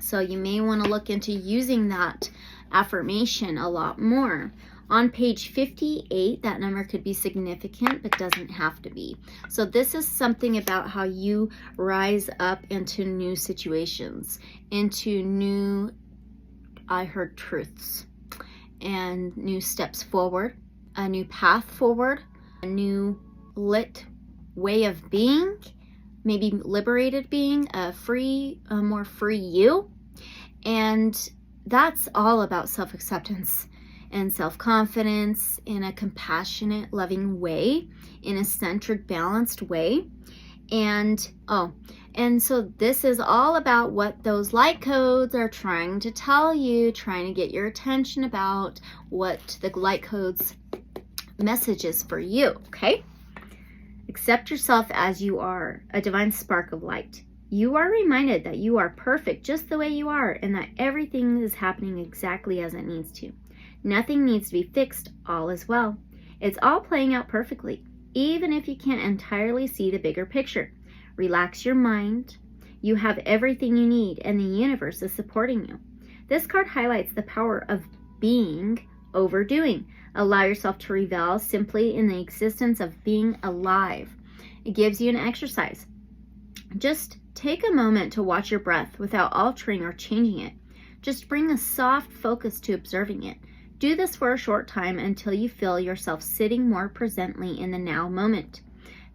So you may want to look into using that affirmation a lot more. On page 58, that number could be significant, but doesn't have to be. So this is something about how you rise up into new situations, into new, I heard truths, and new steps forward, a new path forward, a new lit way of being, maybe liberated being, a more free you. And that's all about self-acceptance and self-confidence in a compassionate, loving way, in a centered, balanced way. And so this is all about what those light codes are trying to tell you, trying to get your attention about what the light codes message is for you, okay? Accept yourself as you are, a divine spark of light. You are reminded that you are perfect just the way you are, and that everything is happening exactly as it needs to. Nothing needs to be fixed, all is well. It's all playing out perfectly, even if you can't entirely see the bigger picture. Relax your mind. You have everything you need, and the universe is supporting you. This card highlights the power of being over doing. Allow yourself to revel simply in the existence of being alive. It gives you an exercise. Just take a moment to watch your breath without altering or changing it. Just bring a soft focus to observing it. Do this for a short time until you feel yourself sitting more presently in the now moment.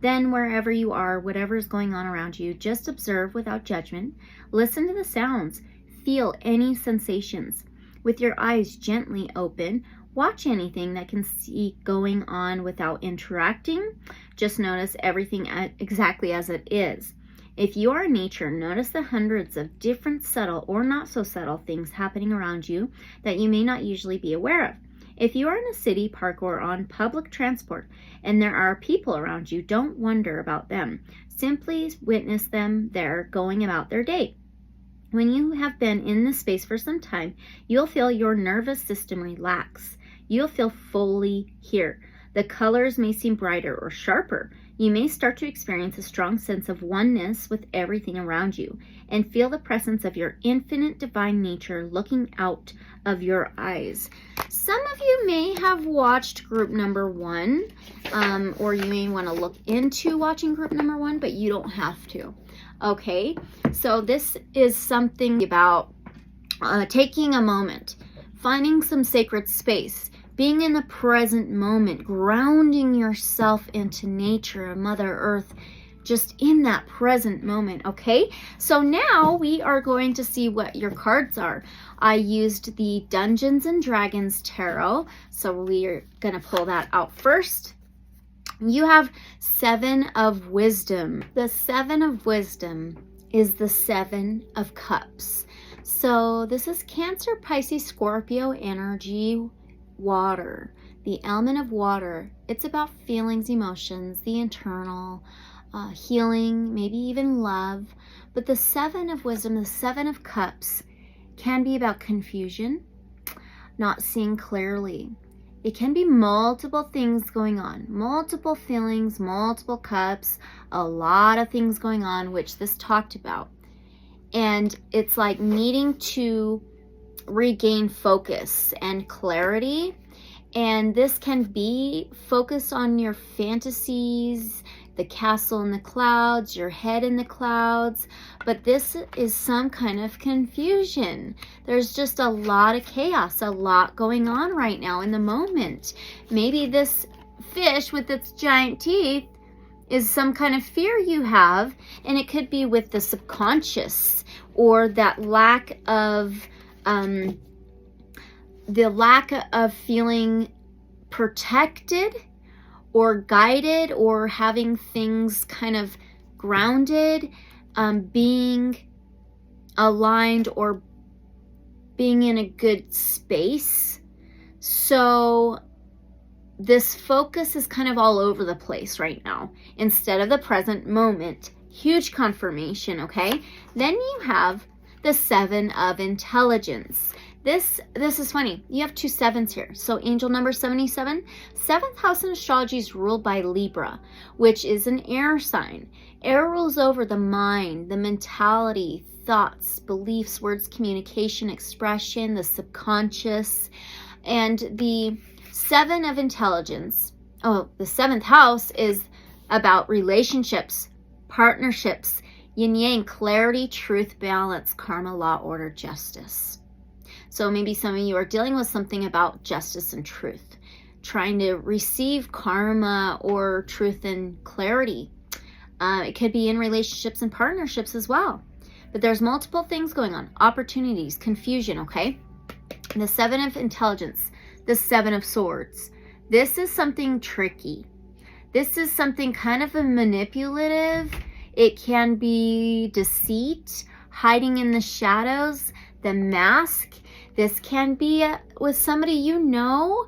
Then, wherever you are, whatever is going on around you, just observe without judgment. Listen to the sounds. Feel any sensations. With your eyes gently open, watch anything that can see going on without interacting. Just notice everything exactly as it is. If you are in nature, notice the hundreds of different subtle or not so subtle things happening around you that you may not usually be aware of. If you are in a city, park, or on public transport, and there are people around you, don't wonder about them. Simply witness them there going about their day. When you have been in this space for some time, you'll feel your nervous system relax. You'll feel fully here. The colors may seem brighter or sharper. You may start to experience a strong sense of oneness with everything around you and feel the presence of your infinite divine nature looking out of your eyes. Some of you may have watched group number 1, or you may want to look into watching group number 1, but you don't have to. Okay, so this is something about taking a moment, finding some sacred space, being in the present moment, grounding yourself into nature, Mother Earth, just in that present moment, okay? So now we are going to see what your cards are. I used the Dungeons and Dragons Tarot, so we're gonna pull that out first. You have 7 of Wisdom. The 7 of Wisdom is the 7 of Cups. So this is Cancer, Pisces, Scorpio energy, water. The element of water. It's about feelings, emotions, the internal, healing, maybe even love. But the 7 of Wisdom, the 7 of Cups, can be about confusion, not seeing clearly. It can be multiple things going on, multiple feelings, multiple cups, a lot of things going on, which this talked about. And it's like needing to regain focus and clarity. And this can be focused on your fantasies, the castle in the clouds, your head in the clouds, but this is some kind of confusion. There's just a lot of chaos, a lot going on right now in the moment. Maybe this fish with its giant teeth is some kind of fear you have, and it could be with the subconscious, or that lack of feeling protected or guided, or having things kind of grounded, being aligned or being in a good space. So this focus is kind of all over the place right now instead of the present moment. Huge confirmation, okay? Then you have the 7 of Intelligence. This is funny. You have 2 7s here. So angel number 77. 7th house in astrology is ruled by Libra, which is an air sign. Air rules over the mind, the mentality, thoughts, beliefs, words, communication, expression, the subconscious. And the 7 of Intelligence, the 7th house is about relationships, partnerships, yin yang, clarity, truth, balance, karma, law, order, justice. So maybe some of you are dealing with something about justice and truth, trying to receive karma or truth and clarity. It could be in relationships and partnerships as well. But there's multiple things going on. Opportunities, confusion, okay? The 7 of Intelligence, the 7 of Swords. This is something tricky. This is something kind of a manipulative. It can be deceit, hiding in the shadows, the mask. This can be with somebody you know,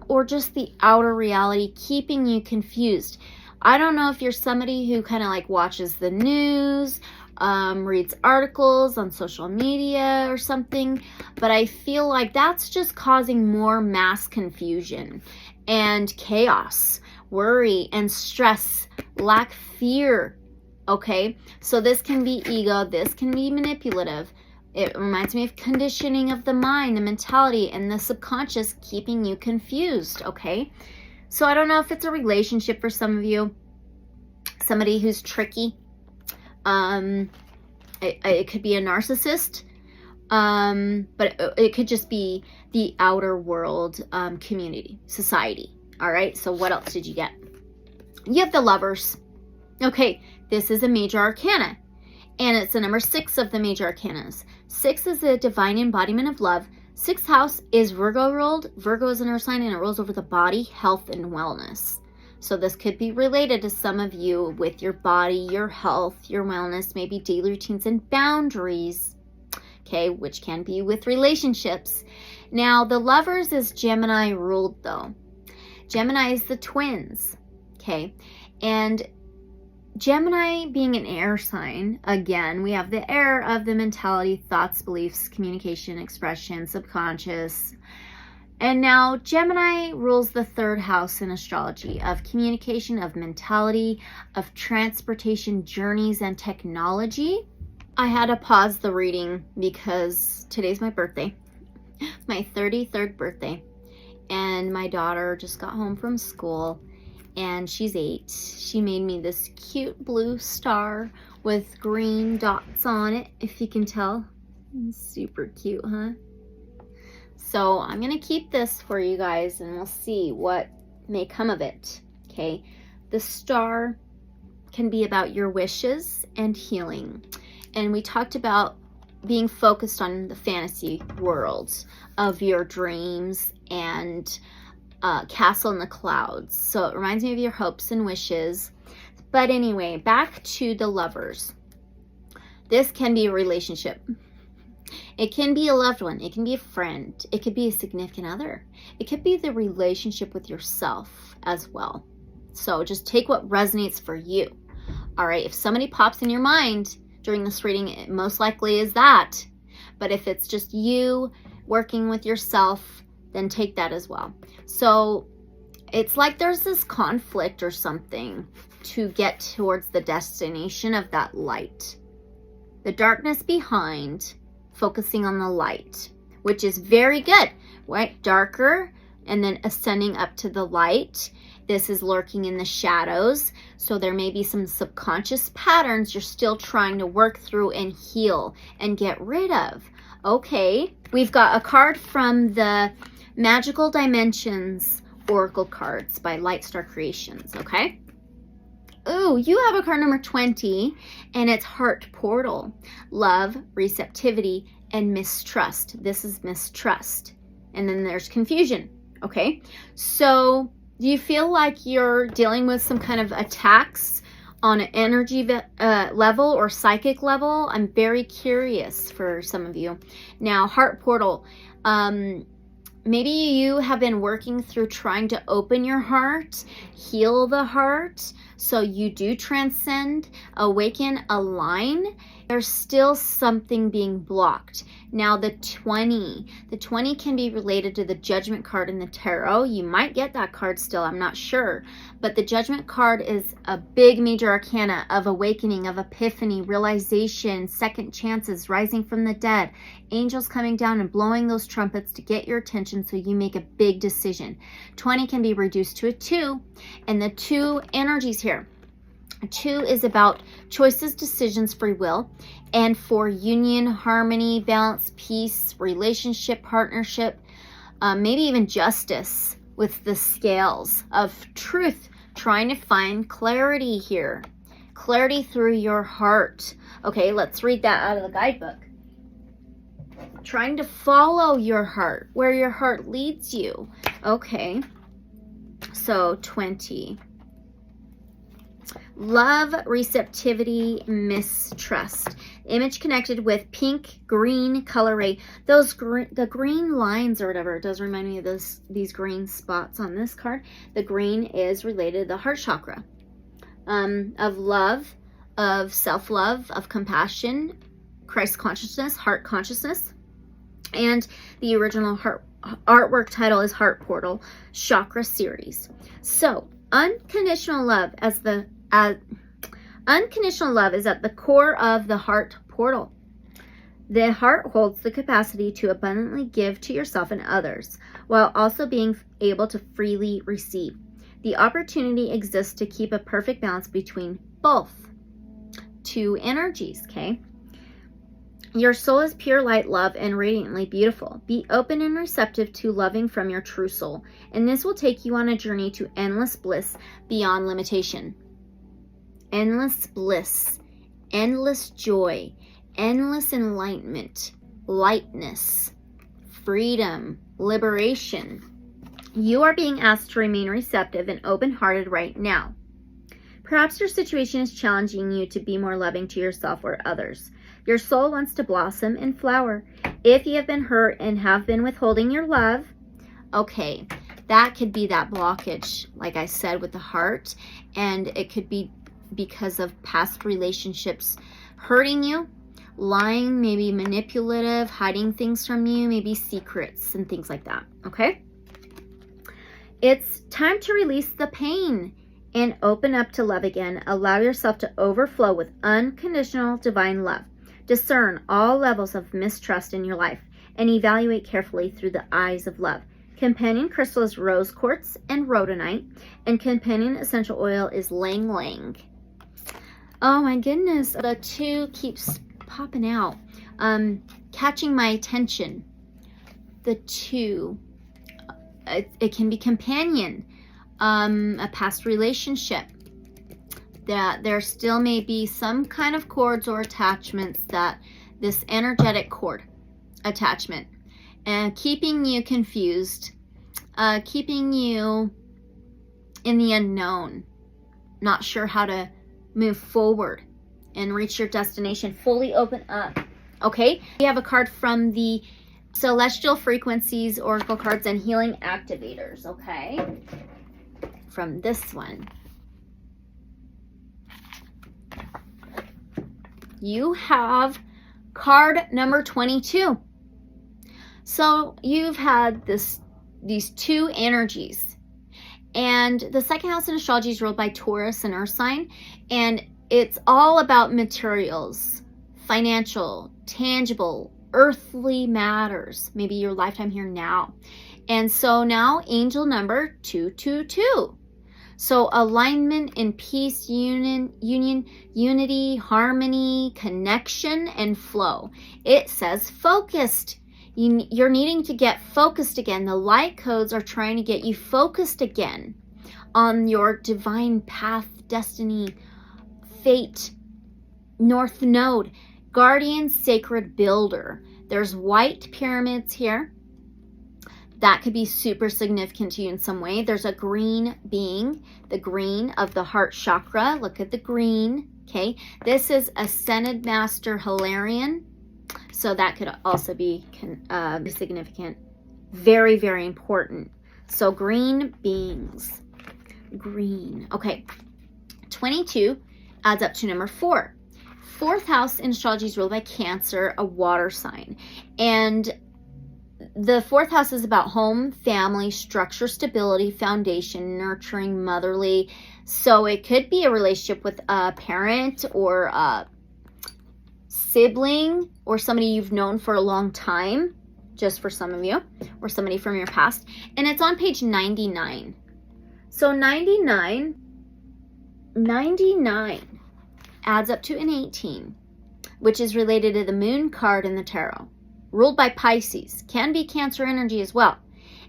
or just the outer reality keeping you confused. I don't know if you're somebody who kind of like watches the news, reads articles on social media or something, but I feel like that's just causing more mass confusion and chaos, worry and stress, lack fear, okay? So this can be ego, this can be manipulative. It reminds me of conditioning of the mind, the mentality, and the subconscious keeping you confused, okay? So I don't know if it's a relationship for some of you, somebody who's tricky. It could be a narcissist, but it could just be the outer world, community, society, all right? So what else did you get? You have the Lovers. Okay, this is a major arcana. And it's the number 6 of the major arcanas. 6 is the divine embodiment of love. 6th house is Virgo ruled. Virgo is an earth sign, and it rules over the body, health, and wellness. So this could be related to some of you with your body, your health, your wellness, maybe daily routines and boundaries, okay, which can be with relationships. Now, the Lovers is Gemini ruled, though. Gemini is the twins, okay, and Gemini being an air sign, again, we have the air of the mentality, thoughts, beliefs, communication, expression, subconscious. And now Gemini rules the 3rd house in astrology of communication, of mentality, of transportation, journeys, and technology. I had to pause the reading because today's my birthday, my 33rd birthday. And my daughter just got home from school. And she's 8. She made me this cute blue star with green dots on it, if you can tell. Super cute, huh? So I'm going to keep this for you guys, and we'll see what may come of it, okay? The star can be about your wishes and healing. And we talked about being focused on the fantasy worlds of your dreams and castle in the clouds. So it reminds me of your hopes and wishes. But anyway, back to the lovers. This can be a relationship. It can be a loved one. It can be a friend. It could be a significant other. It could be the relationship with yourself as well. So just take what resonates for you. All right. If somebody pops in your mind during this reading, it most likely is that. But if it's just you working with yourself, then take that as well. So it's like there's this conflict or something to get towards the destination of that light. The darkness behind, focusing on the light, which is very good, right? Darker and then ascending up to the light. This is lurking in the shadows. So there may be some subconscious patterns you're still trying to work through and heal and get rid of. Okay, we've got a card from the Magical Dimensions Oracle cards by Lightstar Creations, okay? Ooh, you have a card number 20, and it's Heart Portal. Love, receptivity, and mistrust. This is mistrust. And then there's confusion, okay? So do you feel like you're dealing with some kind of attacks on an energy level or psychic level? I'm very curious for some of you. Now, Heart Portal. Maybe you have been working through trying to open your heart, heal the heart, so you do transcend, awaken, align. There's still something being blocked. Now the 20 can be related to the Judgment card in the tarot. You might get that card still, I'm not sure. But the Judgment card is a big major arcana of awakening, of epiphany, realization, second chances, rising from the dead, angels coming down and blowing those trumpets to get your attention so you make a big decision. 20 can be reduced to a 2, and the 2 energies here. 2 is about choices, decisions, free will, and for union, harmony, balance, peace, relationship, partnership, maybe even justice with the scales of truth, trying to find clarity here. Clarity through your heart. Okay, let's read that out of the guidebook. Trying to follow your heart, where your heart leads you. Okay, so 20. Love, receptivity, mistrust. Image connected with pink, green color ray. The green lines or whatever, it does remind me of these green spots on this card. The green is related to the heart chakra. Of love, of self-love, of compassion, Christ consciousness, heart consciousness. And the original artwork title is Heart Portal Chakra Series. So, unconditional love unconditional love is at the core of the heart portal. The heart holds the capacity to abundantly give to yourself and others, while also being able to freely receive. The opportunity exists to keep a perfect balance between both. 2 energies, okay? Your soul is pure light, love, and radiantly beautiful. Be open and receptive to loving from your true soul, and this will take you on a journey to endless bliss beyond limitation. Endless bliss, endless joy, endless enlightenment, lightness, freedom, liberation. You are being asked to remain receptive and open-hearted right now. Perhaps your situation is challenging you to be more loving to yourself or others. Your soul wants to blossom and flower. If you have been hurt and have been withholding your love, okay, that could be that blockage, like I said, with the heart, and it could be because of past relationships hurting you, lying, maybe manipulative, hiding things from you, maybe secrets and things like that, okay? It's time to release the pain and open up to love again. Allow yourself to overflow with unconditional divine love. Discern all levels of mistrust in your life and evaluate carefully through the eyes of love. Companion crystal is rose quartz and rhodonite, and companion essential oil is lang lang. Oh my goodness, the 2 keeps popping out, catching my attention. The 2, it can be companion, a past relationship, that there still may be some kind of cords or attachments, that this energetic cord attachment, and keeping you confused, keeping you in the unknown, not sure how to move forward and reach your destination. Fully open up. Okay, we have a card from the Celestial Frequencies Oracle Cards and Healing Activators. Okay, from this one, you have card number 22. So you've had these two energies, and the second house in astrology is ruled by Taurus and Earth sign, and it's all about materials, financial, tangible, earthly matters, maybe your lifetime here now. And so now angel number 222. So alignment and peace, unity, harmony, connection, and flow. It says focused. You're needing to get focused again. The light codes are trying to get you focused again on your divine path, destiny, fate, north node, guardian, sacred builder. There's white pyramids here. That could be super significant to you in some way. There's a green being, the green of the heart chakra. Look at the green, okay? This is Ascended Master Hilarion. So that could also be significant. Very, very important. So green beings. Green. Okay. 22 adds up to number 4. Fourth house in astrology is ruled by Cancer, a water sign. And the fourth house is about home, family, structure, stability, foundation, nurturing, motherly. So it could be a relationship with a parent or a sibling or somebody you've known for a long time, just for some of you, or somebody from your past. And it's on page 99. So 99 adds up to an 18, which is related to the moon card in the tarot. Ruled by Pisces, can be Cancer energy as well.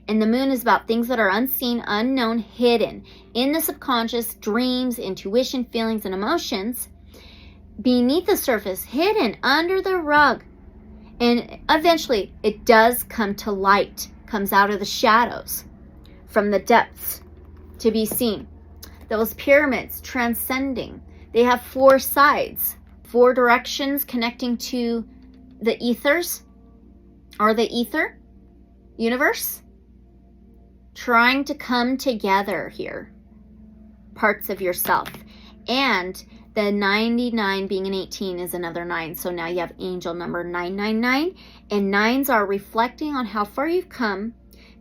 And the moon is about things that are unseen, unknown, hidden in the subconscious, dreams, intuition, feelings, and emotions, beneath the surface, hidden under the rug. And eventually it does come to light, comes out of the shadows, from the depths to be seen. Those pyramids transcending, they have 4 sides, 4 directions connecting to the ethers, or the ether universe, trying to come together here, parts of yourself. And the 99 being an 18 is another 9. So now you have angel number 999, and 9s are reflecting on how far you've come,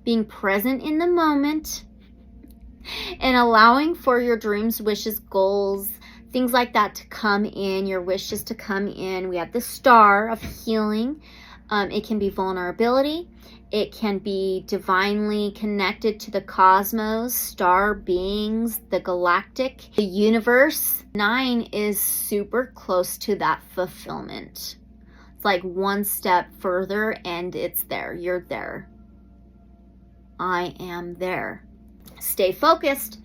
being present in the moment, and allowing for your dreams, wishes, goals, things like that to come in, your wishes to come in. We have the star of healing. It can be vulnerability. It can be divinely connected to the cosmos, star beings, the galactic, the universe. 9 is super close to that fulfillment. It's like one step further and it's there. You're there. I am there. Stay focused.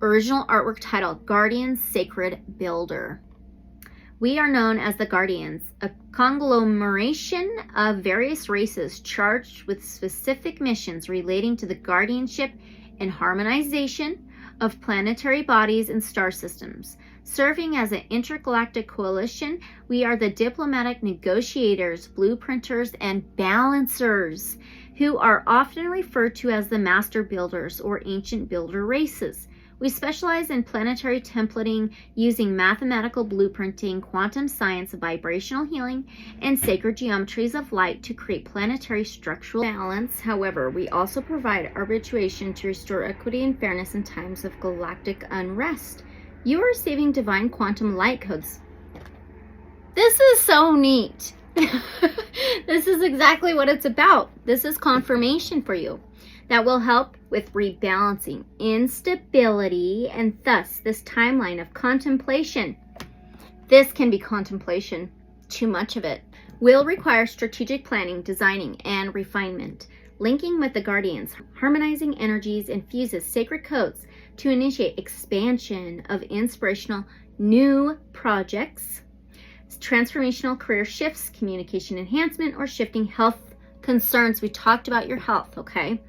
Original artwork title, Guardian Sacred Builder. We are known as the Guardians, a conglomeration of various races charged with specific missions relating to the guardianship and harmonization of planetary bodies and star systems. Serving as an intergalactic coalition, we are the diplomatic negotiators, blueprinters, and balancers, who are often referred to as the master builders or ancient builder races. We specialize in planetary templating using mathematical blueprinting, quantum science, vibrational healing, and sacred geometries of light to create planetary structural balance. However, we also provide arbitration to restore equity and fairness in times of galactic unrest. You are receiving divine quantum light codes. This is so neat. This is exactly what it's about. This is confirmation for you that will help with rebalancing instability, and thus this timeline of contemplation. This can be contemplation. Too much of it will require strategic planning, designing, and refinement. Linking with the guardians, harmonizing energies infuses sacred codes to initiate expansion of inspirational new projects, transformational career shifts, communication enhancement, or shifting health concerns. We talked about your health, okay?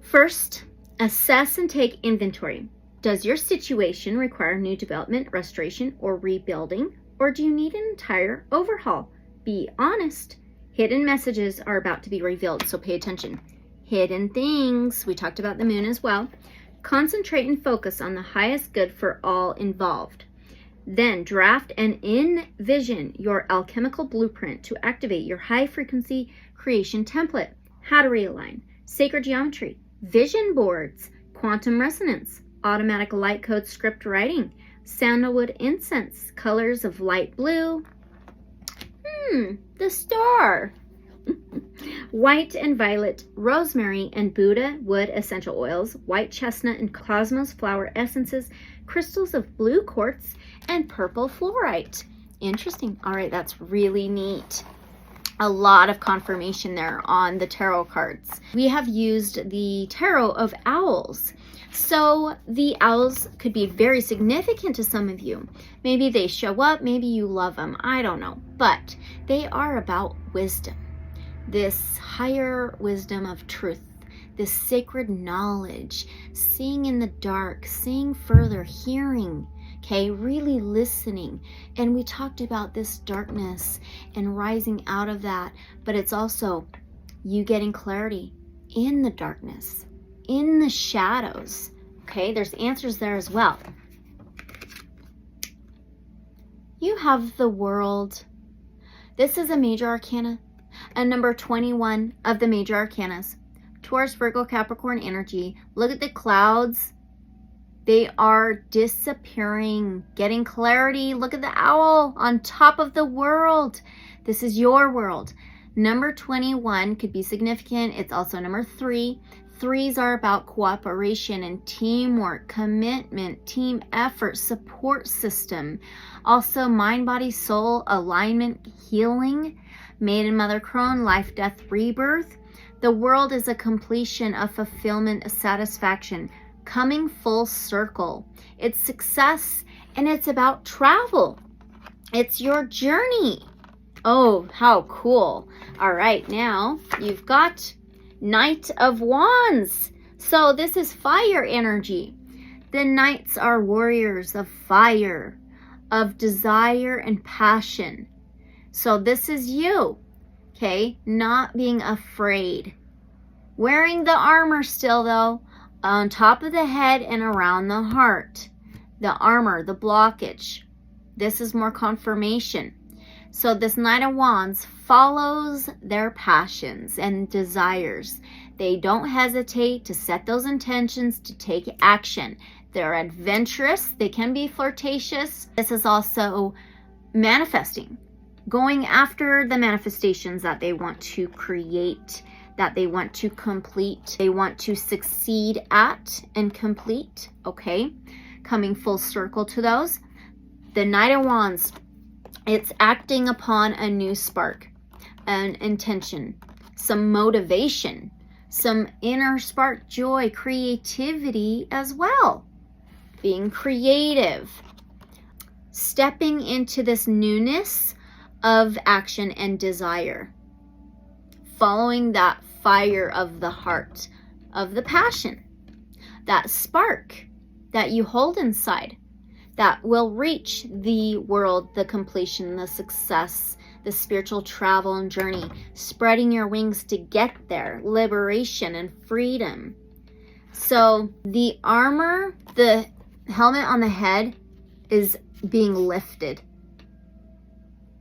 First, assess and take inventory. Does your situation require new development, restoration, or rebuilding? Or do you need an entire overhaul? Be honest. Hidden messages are about to be revealed, so pay attention. Hidden things. We talked about the moon as well. Concentrate and focus on the highest good for all involved. Then draft and envision your alchemical blueprint to activate your high frequency creation template. How to realign. Sacred geometry. Vision boards. Quantum resonance. Automatic light code script writing. Sandalwood incense. Colors of light blue. The star. White and violet, rosemary and Buddha wood essential oils, white chestnut and cosmos flower essences, crystals of blue quartz, and purple fluorite. Interesting. All right, that's really neat. A lot of confirmation there on the tarot cards. We have used the tarot of owls. So the owls could be very significant to some of you. Maybe they show up, maybe you love them, I don't know. But they are about wisdom. This higher wisdom of truth, this sacred knowledge, seeing in the dark, seeing further, hearing, okay, really listening. And we talked about this darkness and rising out of that, but it's also you getting clarity in the darkness, in the shadows. Okay, there's answers there as well. You have the world. This is a major arcana, and number 21 of the major arcanas. Taurus, Virgo, Capricorn energy. Look at the clouds. They are disappearing, getting clarity. Look at the owl on top of the world. This is your world. Number 21 could be significant. It's also number 3. Threes are about cooperation and teamwork, commitment, team effort, support system. Also mind, body, soul, alignment, healing. Maiden, Mother, Crone, life, death, rebirth. The world is a completion, a fulfillment, a satisfaction, coming full circle. It's success and it's about travel. It's your journey. Oh, how cool. All right, now you've got Knight of Wands. So this is fire energy. The knights are warriors of fire, of desire and passion. So this is you, okay? Not being afraid. Wearing the armor still though, on top of the head and around the heart. The armor, the blockage. This is more confirmation. So this Knight of Wands follows their passions and desires. They don't hesitate to set those intentions, to take action. They're adventurous. They can be flirtatious. This is also manifesting, going after the manifestations that they want to create, that they want to complete, they want to succeed at and complete, okay? Coming full circle to those. The Knight of Wands, it's acting upon a new spark, an intention, some motivation, some inner spark, joy, creativity as well. Being creative, stepping into this newness of action and desire, following that fire of the heart, of the passion, that spark that you hold inside, that will reach the world, the completion, the success, the spiritual travel and journey, spreading your wings to get there, liberation and freedom. So the armor, the helmet on the head is being lifted.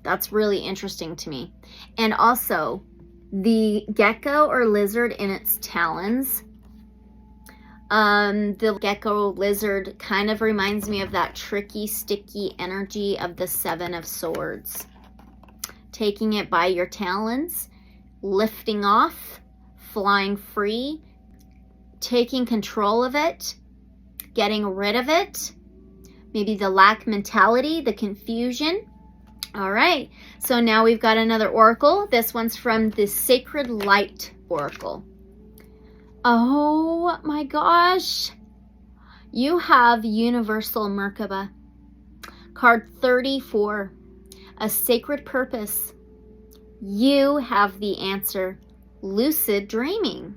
That's really interesting to me. And also the gecko or lizard in its talons. The gecko lizard kind of reminds me of that tricky, sticky energy of the Seven of Swords. Taking it by your talons, lifting off, flying free, taking control of it, getting rid of it. Maybe the lack mentality, the confusion. All right, so now we've got another oracle. This one's from the Sacred Light Oracle. Oh my gosh. You have Universal Merkaba. Card 34, a sacred purpose. You have the answer. Lucid dreaming.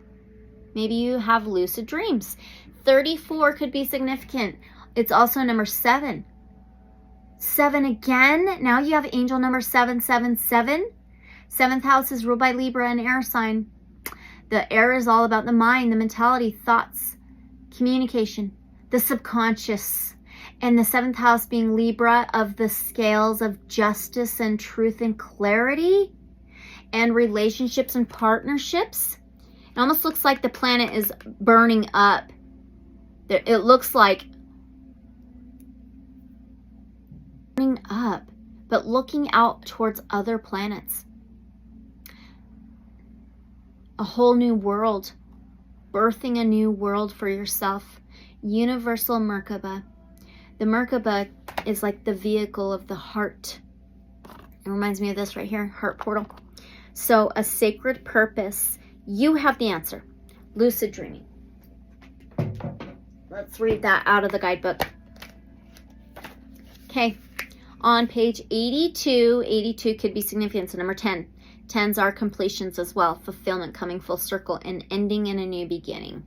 Maybe you have lucid dreams. 34 could be significant. It's also number 7. 7 again. Now you have angel number 777. 7th house is ruled by Libra and air sign. The air is all about the mind, the mentality, thoughts, communication, the subconscious. And the 7th house being Libra of the scales of justice and truth and clarity and relationships and partnerships. It almost looks like the planet is burning up. It looks like burning up, but looking out towards other planets. A whole new world, birthing a new world for yourself. Universal Merkaba. The Merkaba is like the vehicle of the heart. It reminds me of this right here, heart portal. So a sacred purpose. You have the answer. Lucid dreaming. Let's read that out of the guidebook. Okay, on page 82, 82 could be significant. So number 10. 10s are completions as well. Fulfillment, coming full circle, and ending in a new beginning.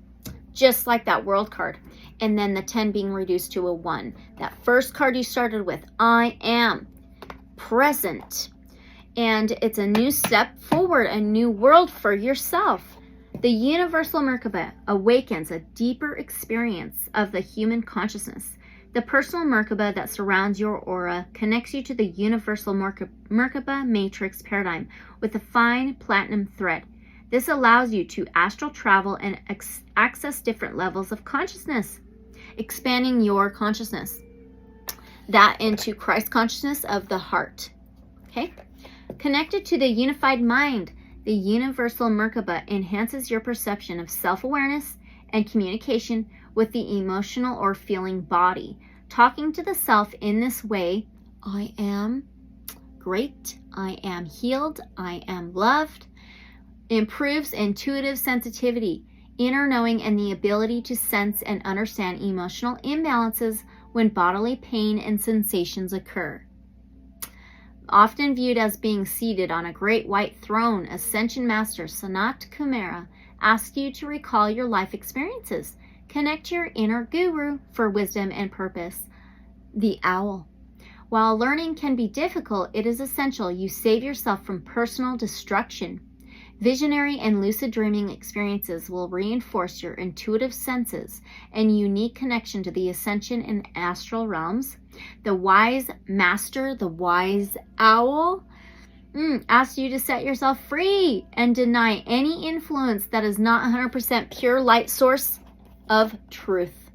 Just like that world card. And then the 10 being reduced to a 1. That first card you started with, I am present. And it's a new step forward, a new world for yourself. The universal Merkaba awakens a deeper experience of the human consciousness. The personal Merkaba that surrounds your aura connects you to the universal Merkaba matrix paradigm with a fine platinum thread. This allows you to astral travel and access different levels of consciousness, expanding your consciousness. That into Christ consciousness of the heart. Okay? Connected to the unified mind, the universal Merkaba enhances your perception of self-awareness and communication with the emotional or feeling body. Talking to the self in this way, I am great, I am healed, I am loved, improves intuitive sensitivity, inner knowing, and the ability to sense and understand emotional imbalances when bodily pain and sensations occur. Often viewed as being seated on a great white throne, Ascension Master Sanat Kumara asks you to recall your life experiences. Connect to your inner guru for wisdom and purpose. The Owl. While learning can be difficult, it is essential you save yourself from personal destruction. Visionary and lucid dreaming experiences will reinforce your intuitive senses and unique connection to the ascension and astral realms. The wise master, the wise owl, asks you to set yourself free and deny any influence that is not 100% pure light source of truth.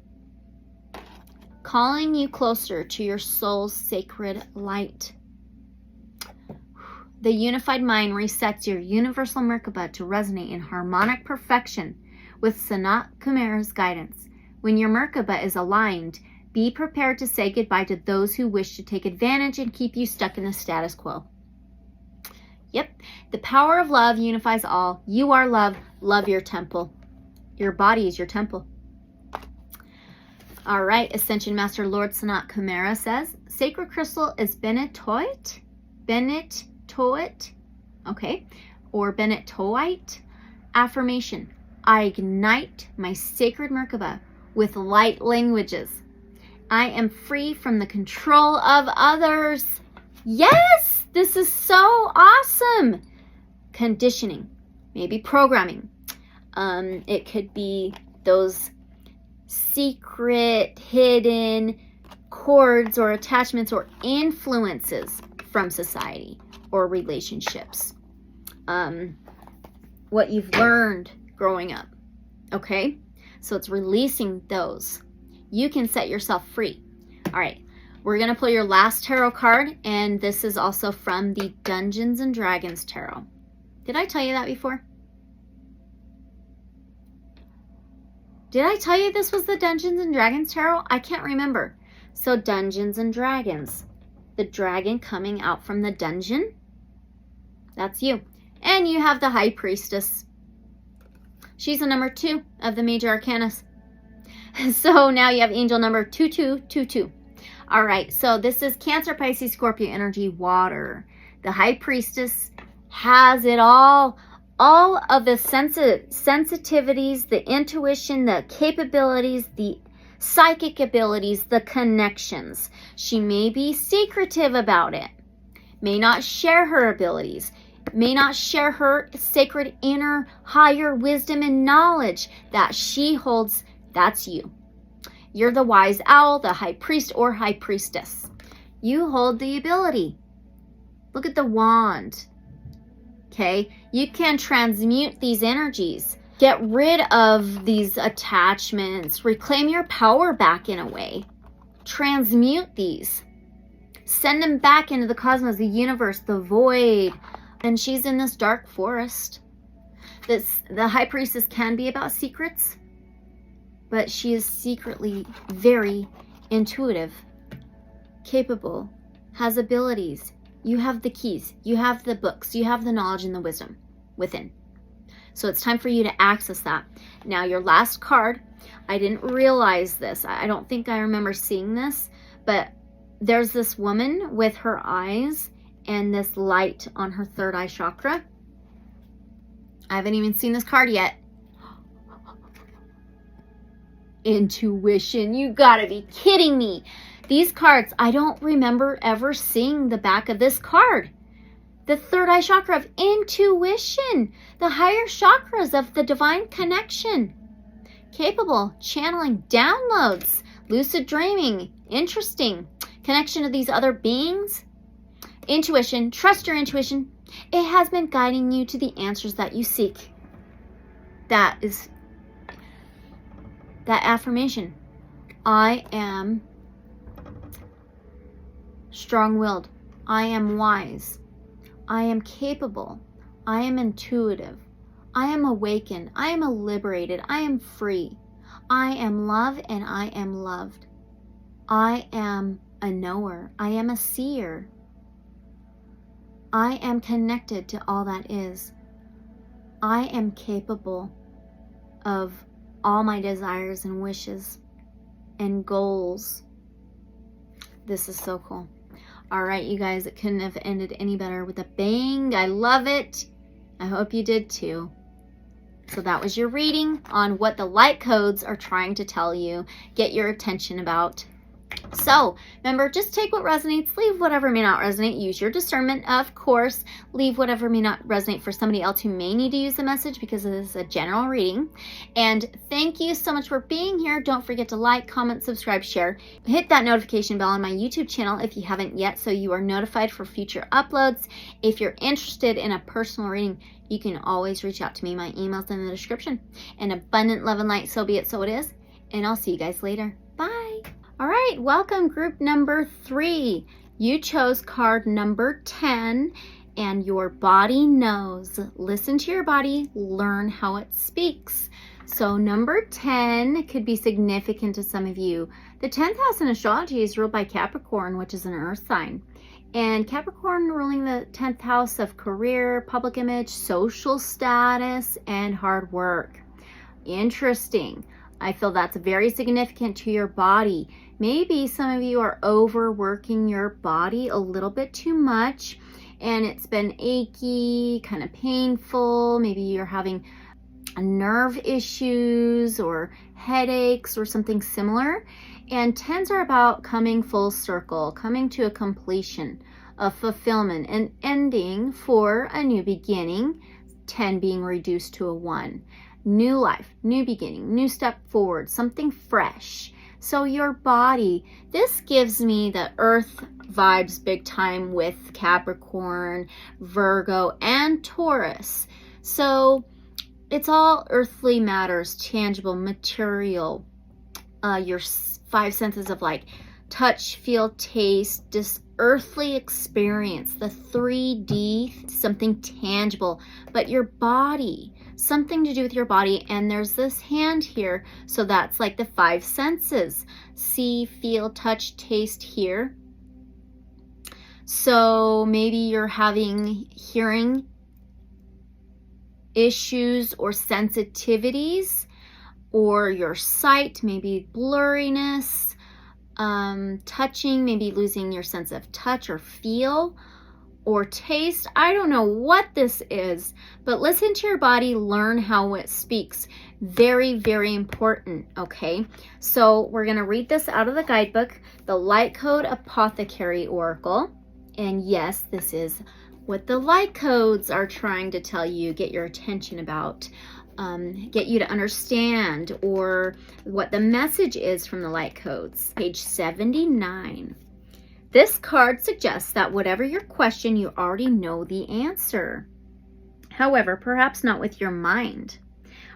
Calling you closer to your soul's sacred light. The unified mind resets your universal Merkaba to resonate in harmonic perfection with Sanat Kumara's guidance. When your Merkaba is aligned, be prepared to say goodbye to those who wish to take advantage and keep you stuck in the status quo. Yep, the power of love unifies all. You are love. Love your temple. Your body is your temple. All right, Ascension Master Lord Sanat Kumara says, Sacred crystal is benitoite, okay, or benitoite. Affirmation, I ignite my sacred Merkaba with light languages. I am free from the control of others. Yes, this is so awesome. Conditioning, maybe programming. It could be those secret, hidden cords or attachments or influences from society or relationships. What you've learned growing up. Okay? So it's releasing those. You can set yourself free. All right. We're going to pull your last tarot card, and this is also from the Dungeons and Dragons tarot. Did I tell you that before? Did I tell you this was the Dungeons and Dragons tarot? I can't remember. So Dungeons and Dragons. The dragon coming out from the dungeon. That's you. And you have the High Priestess. She's the number 2 of the major arcanas. So now you have angel number 2222. All right, so this is Cancer, Pisces, Scorpio energy, water. The High Priestess has it all of the sensitivities, the intuition, the capabilities, the psychic abilities, the connections. She may be secretive about it, may not share her abilities, may not share her sacred inner higher wisdom and knowledge that she holds. That's you. You're the wise owl, the high priest or high priestess. You hold the ability. Look at the wand. Okay, you can transmute these energies. Get rid of these attachments. Reclaim your power back in a way. Transmute these. Send them back into the cosmos, the universe, the void. And she's in this dark forest. The High Priestess can be about secrets, but she is secretly very intuitive, capable, has abilities. You have the keys, you have the books, you have the knowledge and the wisdom within. So it's time for you to access that. Now your last card, I didn't realize this. I don't think I remember seeing this, but there's this woman with her eyes and this light on her third eye chakra. I haven't even seen this card yet. Intuition, you gotta be kidding me. These cards, I don't remember ever seeing the back of this card. The third eye chakra of intuition, the higher chakras of the divine connection. Capable, channeling, downloads, lucid dreaming, interesting, connection to these other beings. Intuition, trust your intuition. It has been guiding you to the answers that you seek. That is that affirmation. I am strong-willed. I am wise. I am capable. I am intuitive. I am awakened. I am liberated. I am free. I am love and I am loved. I am a knower. I am a seer. I am connected to all that is. I am capable of all my desires and wishes and goals. This is so cool. All right, you guys, it couldn't have ended any better with a bang. I love it. I hope you did too. So that was your reading on what the light codes are trying to tell you, get your attention about. So remember, just take what resonates, leave whatever may not resonate, use your discernment, of course, leave whatever may not resonate for somebody else who may need to use the message because it is a general reading. And thank you so much for being here. Don't forget to like, comment, subscribe, share, hit that notification bell on my YouTube channel if you haven't yet, so you are notified for future uploads. If you're interested in a personal reading, you can always reach out to me. My email's in the description. And abundant love and light, so be it, so it is. And I'll see you guys later. Bye. All right, welcome group number 3. You chose card number 10, and your body knows. Listen to your body, learn how it speaks. So number 10 could be significant to some of you. The 10th house in astrology is ruled by Capricorn, which is an earth sign. And Capricorn ruling the 10th house of career, public image, social status, and hard work. Interesting. I feel that's very significant to your body. Maybe some of you are overworking your body a little bit too much and it's been achy, kind of painful. Maybe you're having nerve issues or headaches or something similar. And 10s are about coming full circle, coming to a completion, a fulfillment, an ending for a new beginning, 10 being reduced to a 1. New life, new beginning, new step forward, something fresh. So your body, this gives me the earth vibes big time with Capricorn, Virgo, and Taurus. So it's all earthly matters, tangible, material, your 5 senses of like touch, feel, taste, this earthly experience, the 3D, something tangible, but your body, something to do with your body. And there's this hand here, so that's like the 5 senses: see, feel, touch, taste here. So maybe you're having hearing issues or sensitivities, or your sight, maybe blurriness, touching, maybe losing your sense of touch or feel or taste. I don't know what this is, but listen to your body, learn how it speaks. Very, very important, okay? So we're going to read this out of the guidebook, the Light Code Apothecary Oracle. And yes, this is what the light codes are trying to tell you, get your attention about, get you to understand, or what the message is from the light codes. Page 79. This card suggests that whatever your question, you already know the answer. However, perhaps not with your mind.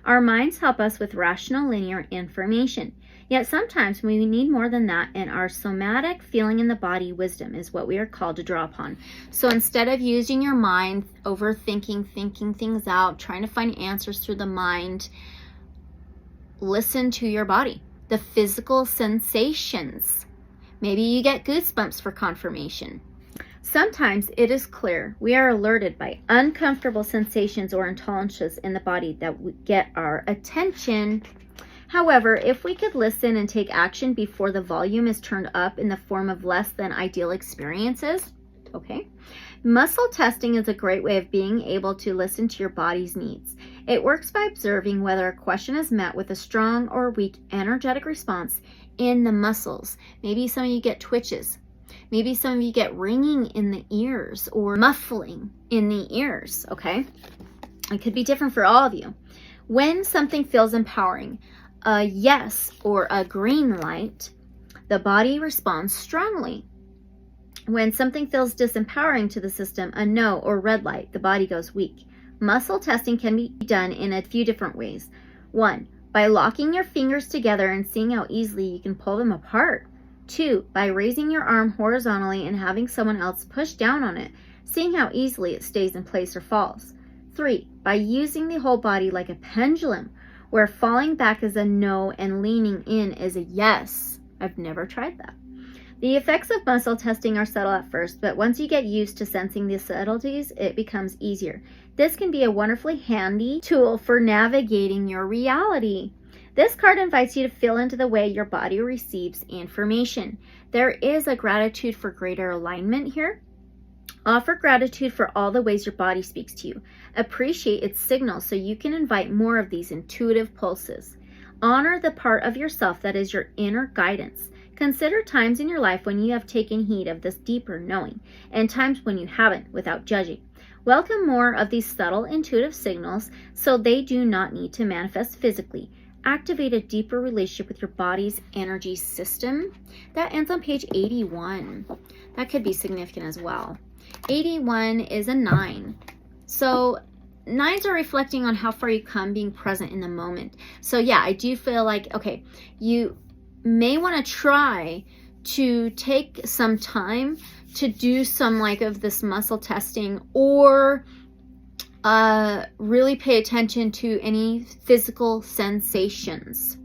Our minds help us with rational linear information. Yet sometimes we need more than that, and our somatic feeling in the body wisdom is what we are called to draw upon. So instead of using your mind, overthinking, thinking things out, trying to find answers through the mind, listen to your body, the physical sensations. Maybe you get goosebumps for confirmation. Sometimes it is clear we are alerted by uncomfortable sensations or intolerances in the body that get our attention. However, if we could listen and take action before the volume is turned up in the form of less than ideal experiences, okay? Muscle testing is a great way of being able to listen to your body's needs. It works by observing whether a question is met with a strong or weak energetic response in the muscles. Maybe some of you get twitches. Maybe some of you get ringing in the ears or muffling in the ears, okay? It could be different for all of you. When something feels empowering, a yes or a green light, the body responds strongly. When something feels disempowering to the system, a no or red light, the body goes weak. Muscle testing can be done in a few different ways. 1, by locking your fingers together and seeing how easily you can pull them apart. 2, by raising your arm horizontally and having someone else push down on it, seeing how easily it stays in place or falls. 3, by using the whole body like a pendulum, where falling back is a no and leaning in is a yes. I've never tried that. The effects of muscle testing are subtle at first, but once you get used to sensing the subtleties, it becomes easier. This can be a wonderfully handy tool for navigating your reality. This card invites you to feel into the way your body receives information. There is a gratitude for greater alignment here. Offer gratitude for all the ways your body speaks to you. Appreciate its signals so you can invite more of these intuitive pulses. Honor the part of yourself that is your inner guidance. Consider times in your life when you have taken heed of this deeper knowing, and times when you haven't, without judging. Welcome more of these subtle intuitive signals so they do not need to manifest physically. Activate a deeper relationship with your body's energy system. That ends on page 81. That could be significant as well. 81 is a 9. So 9s are reflecting on how far you come, being present in the moment. So yeah, I do feel like, okay, you may want to try to take some time to do some like of this muscle testing, or really pay attention to any physical sensations.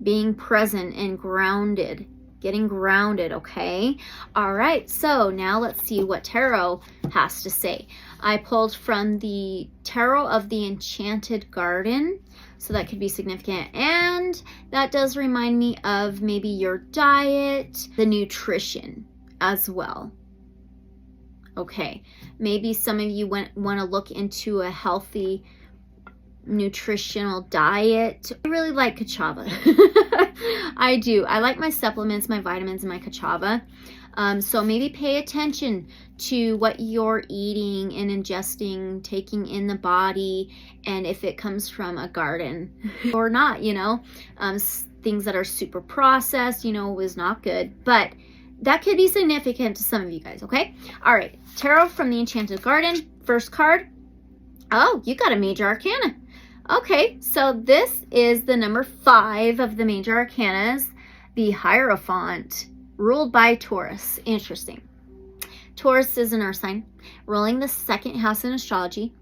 Being present and grounded. Getting grounded, okay? All right, so now let's see what tarot has to say. I pulled from the Tarot of the Enchanted Garden, so that could be significant. And that does remind me of maybe your diet, the nutrition as well. Okay, maybe some of you want to look into a healthy nutritional diet. I really like Kachava. I do. I like my supplements, my vitamins, and my Kachava. So maybe pay attention to what you're eating and ingesting, taking in the body, and if it comes from a garden or not, you know. Things that are super processed, you know, is not good. But that could be significant to some of you guys, okay? All right, Tarot from the Enchanted Garden. First card. Oh, you got a Major Arcana. Okay, so this is the number 5 of the Major Arcanas, the Hierophant, ruled by Taurus. Interesting. Taurus is an earth sign, ruling the second house in astrology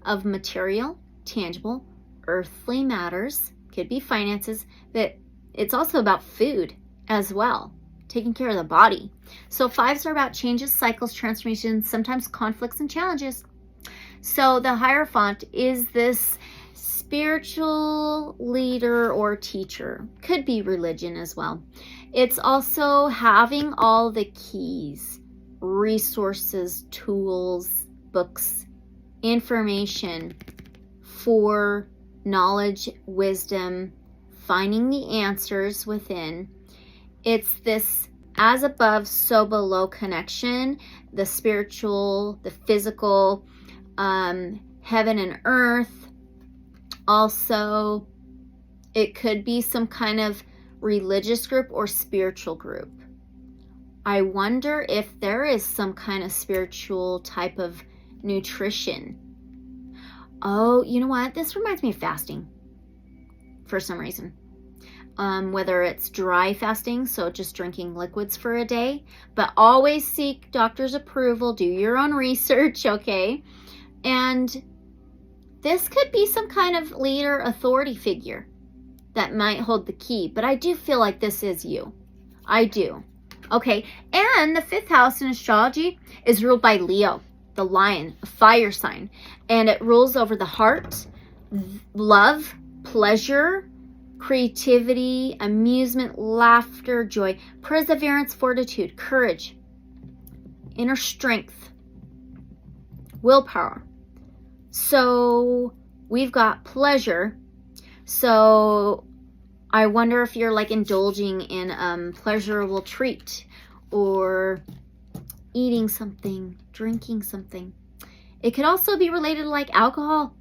of material, tangible, earthly matters. Could be finances, but it's also about food as well. Taking care of the body. So 5s are about changes, cycles, transformations, sometimes conflicts and challenges. So the Hierophant is this spiritual leader or teacher. Could be religion as well. It's also having all the keys, resources, tools, books, information for knowledge, wisdom, finding the answers within. It's this as above, so below connection, the spiritual, the physical, heaven and earth. Also, it could be some kind of religious group or spiritual group. I wonder if there is some kind of spiritual type of nutrition. Oh, you know what? This reminds me of fasting for some reason. Whether it's dry fasting, so just drinking liquids for a day, but always seek doctor's approval, do your own research, okay? And this could be some kind of leader, authority figure that might hold the key, but I do feel like this is you. I do. Okay, and the 5th house in astrology is ruled by Leo, the lion, a fire sign, and it rules over the heart, love, pleasure, creativity, amusement, laughter, joy, perseverance, fortitude, courage, inner strength, willpower. So we've got pleasure. So I wonder if you're like indulging in pleasurable treat or eating something, drinking something. It could also be related to like alcohol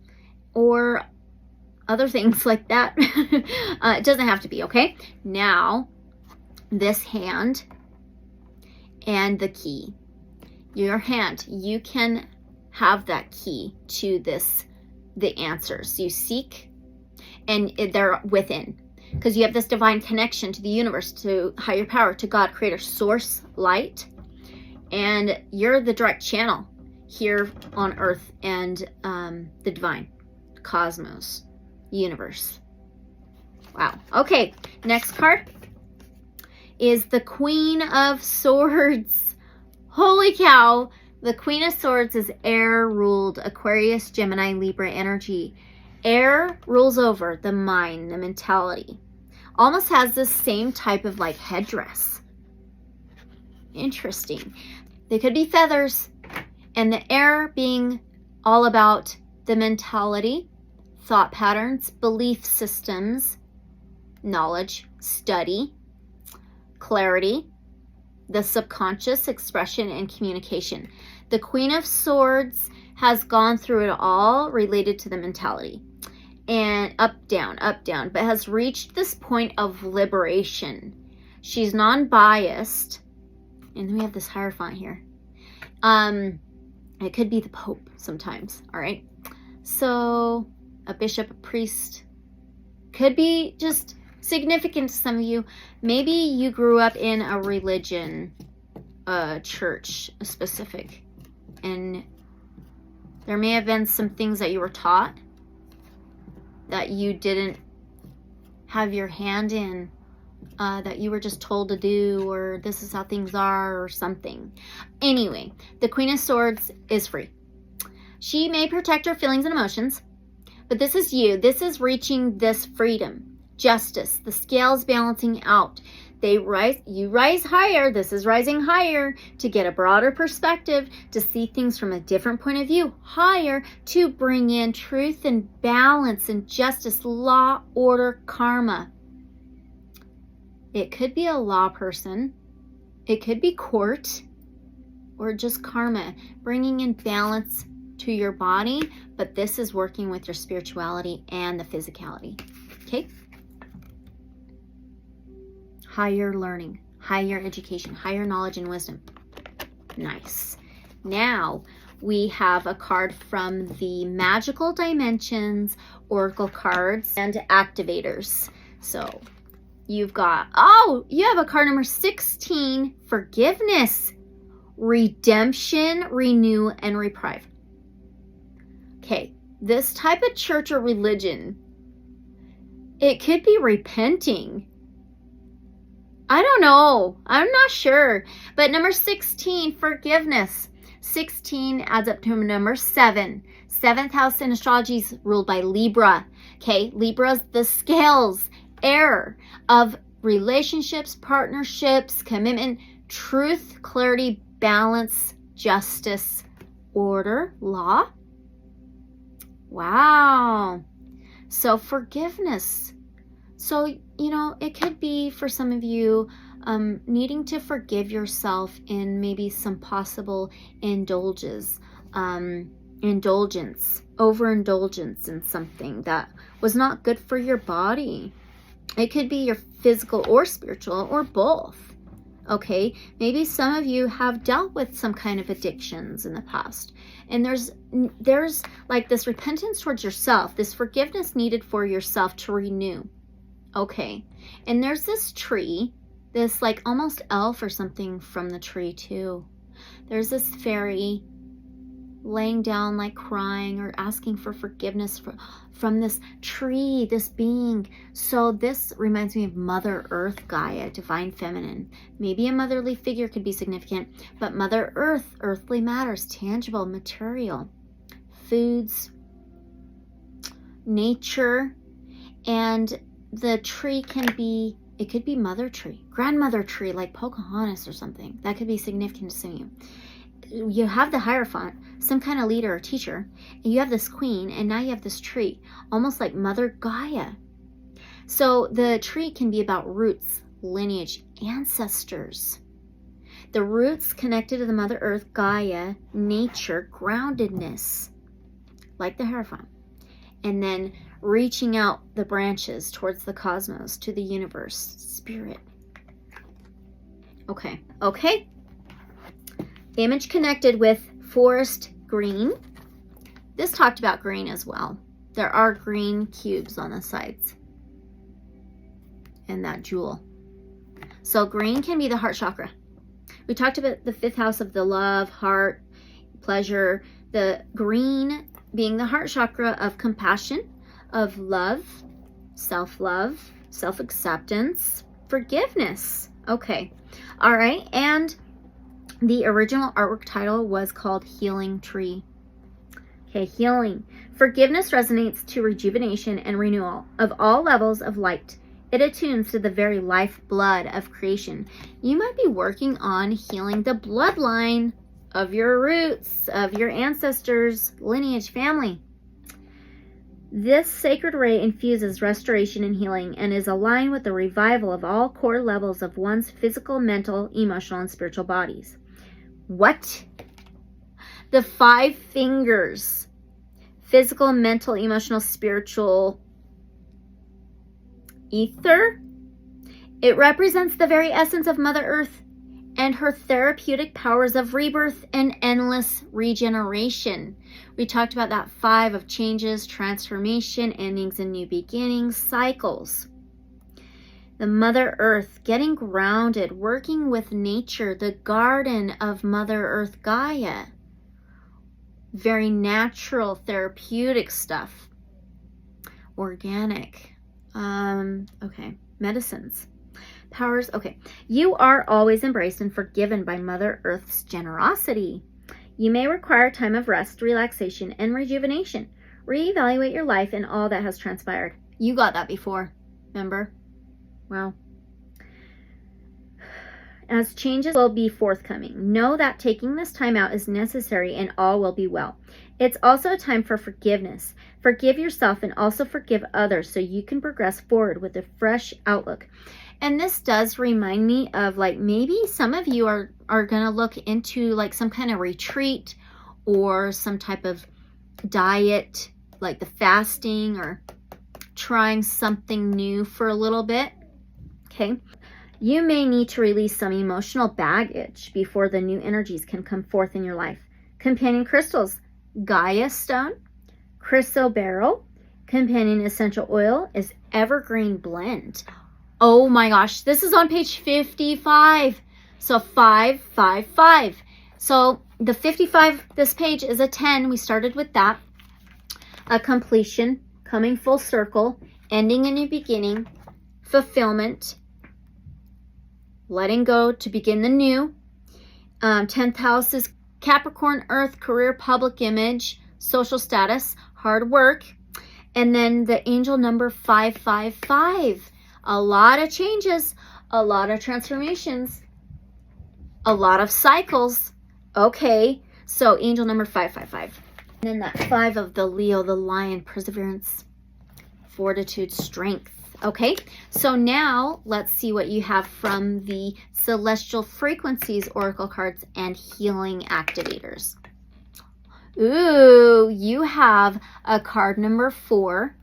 or other things like that. It doesn't have to be, okay? Now, this hand and the key. Your hand, you can have that key to this, the answers. You seek, and they're within. Because you have this divine connection to the universe, to higher power, to God, creator, source, light. And you're the direct channel here on earth and the divine, cosmos, universe. Wow. Okay, next card is the Queen of Swords. Holy cow. The Queen of Swords is air ruled, Aquarius, Gemini, Libra energy. Air rules over the mind, the mentality. Almost has the same type of like headdress. Interesting. They could be feathers. And the air being all about the mentality, thought patterns, belief systems, knowledge, study, clarity, the subconscious expression and communication. The Queen of Swords has gone through it all related to the mentality. And up, down, but has reached this point of liberation. She's non-biased. And then we have this Hierophant here. It could be the Pope sometimes, all right? So a bishop, a priest, could be just significant to some of you. Maybe you grew up in a religion, a church, a specific, and there may have been some things that you were taught that you didn't have your hand in, that you were just told to do, or this is how things are, or something. Anyway, the Queen of Swords is free. She may protect her feelings and emotions, but this is you. This is reaching this freedom, justice, the scales balancing out. They rise, you rise higher. This is rising higher to get a broader perspective, to see things from a different point of view, higher, to bring in truth and balance and justice, law, order, karma. It could be a law person. It could be court or just karma, bringing in balance to your body, but this is working with your spirituality and the physicality. Okay? Higher learning, higher education, higher knowledge and wisdom. Nice. Now we have a card from the Magical Dimensions Oracle cards and activators. So you've got, oh, you have a card number 16, forgiveness, redemption, renew, and reprieve. Okay, this type of church or religion, it could be repenting. I don't know. I'm not sure. But number 16, forgiveness. 16 adds up to number 7. 7th house in astrology is ruled by Libra. Okay, Libra's the scales, air of relationships, partnerships, commitment, truth, clarity, balance, justice, order, law. Wow. So forgiveness. So, you know, it could be for some of you needing to forgive yourself in maybe some possible overindulgence in something that was not good for your body. It could be your physical or spiritual or both. Okay, maybe some of you have dealt with some kind of addictions in the past, and there's like this repentance towards yourself, this forgiveness needed for yourself to renew. Okay, and there's this tree, this like almost elf or something from the tree too. There's this fairy laying down, like crying or asking for forgiveness from this tree, this being. So this reminds me of Mother Earth, Gaia, divine feminine. Maybe a motherly figure could be significant, but Mother Earth, earthly matters, tangible, material, foods, nature, and the tree can be, it could be mother tree, grandmother tree, like Pocahontas or something. That could be significant to some of you. You have the Hierophant, some kind of leader or teacher, and you have this queen, and now you have this tree, almost like Mother Gaia. So the tree can be about roots, lineage, ancestors. The roots connected to the Mother Earth, Gaia, nature, groundedness, like the Hierophant. And then reaching out the branches towards the cosmos, to the universe, spirit. Okay. Image connected with forest green. This talked about green as well. There are green cubes on the sides. And that jewel. So green can be the heart chakra. We talked about the 5th house of the love, heart, pleasure. The green being the heart chakra of compassion, of love, self-love, self-acceptance, forgiveness. Okay. All right. And the original artwork title was called Healing Tree. Okay, healing. Forgiveness resonates to rejuvenation and renewal of all levels of light. It attunes to the very lifeblood of creation. You might be working on healing the bloodline of your roots, of your ancestors, lineage, family. This sacred ray infuses restoration and healing and is aligned with the revival of all core levels of one's physical, mental, emotional, and spiritual bodies. What? The 5 fingers. Physical, mental, emotional, spiritual, ether. It represents the very essence of Mother Earth and her therapeutic powers of rebirth and endless regeneration. We talked about that 5 of changes, transformation, endings and new beginnings, cycles. The Mother Earth, getting grounded, working with nature, the garden of Mother Earth Gaia. Very natural, therapeutic stuff. Organic. Okay. Medicines. Powers. Okay. You are always embraced and forgiven by Mother Earth's generosity. You may require time of rest, relaxation, and rejuvenation. Reevaluate your life and all that has transpired. You got that before, remember? Wow. As changes will be forthcoming, know that taking this time out is necessary and all will be well. It's also a time for forgiveness. Forgive yourself and also forgive others so you can progress forward with a fresh outlook. And this does remind me of, like, maybe some of you are going to look into like some kind of retreat or some type of diet, like the fasting, or trying something new for a little bit. Okay. You may need to release some emotional baggage before the new energies can come forth in your life. Companion crystals, Gaia stone, chrysoberyl. Companion essential oil is evergreen blend. Oh my gosh, this is on page 55. So 555. So the 55, this page is a 10. We started with that. A completion, coming full circle, ending a new beginning, fulfillment, letting go to begin the new. 10th house is Capricorn, Earth, career, public image, social status, hard work. And then the angel number 555. A lot of changes, a lot of transformations, a lot of cycles. Okay, so angel number 555. And then that 5 of the Leo, the lion, perseverance, fortitude, strength. Okay, so now let's see what you have from the Celestial Frequencies Oracle cards and Healing Activators. Ooh, you have a card number 4.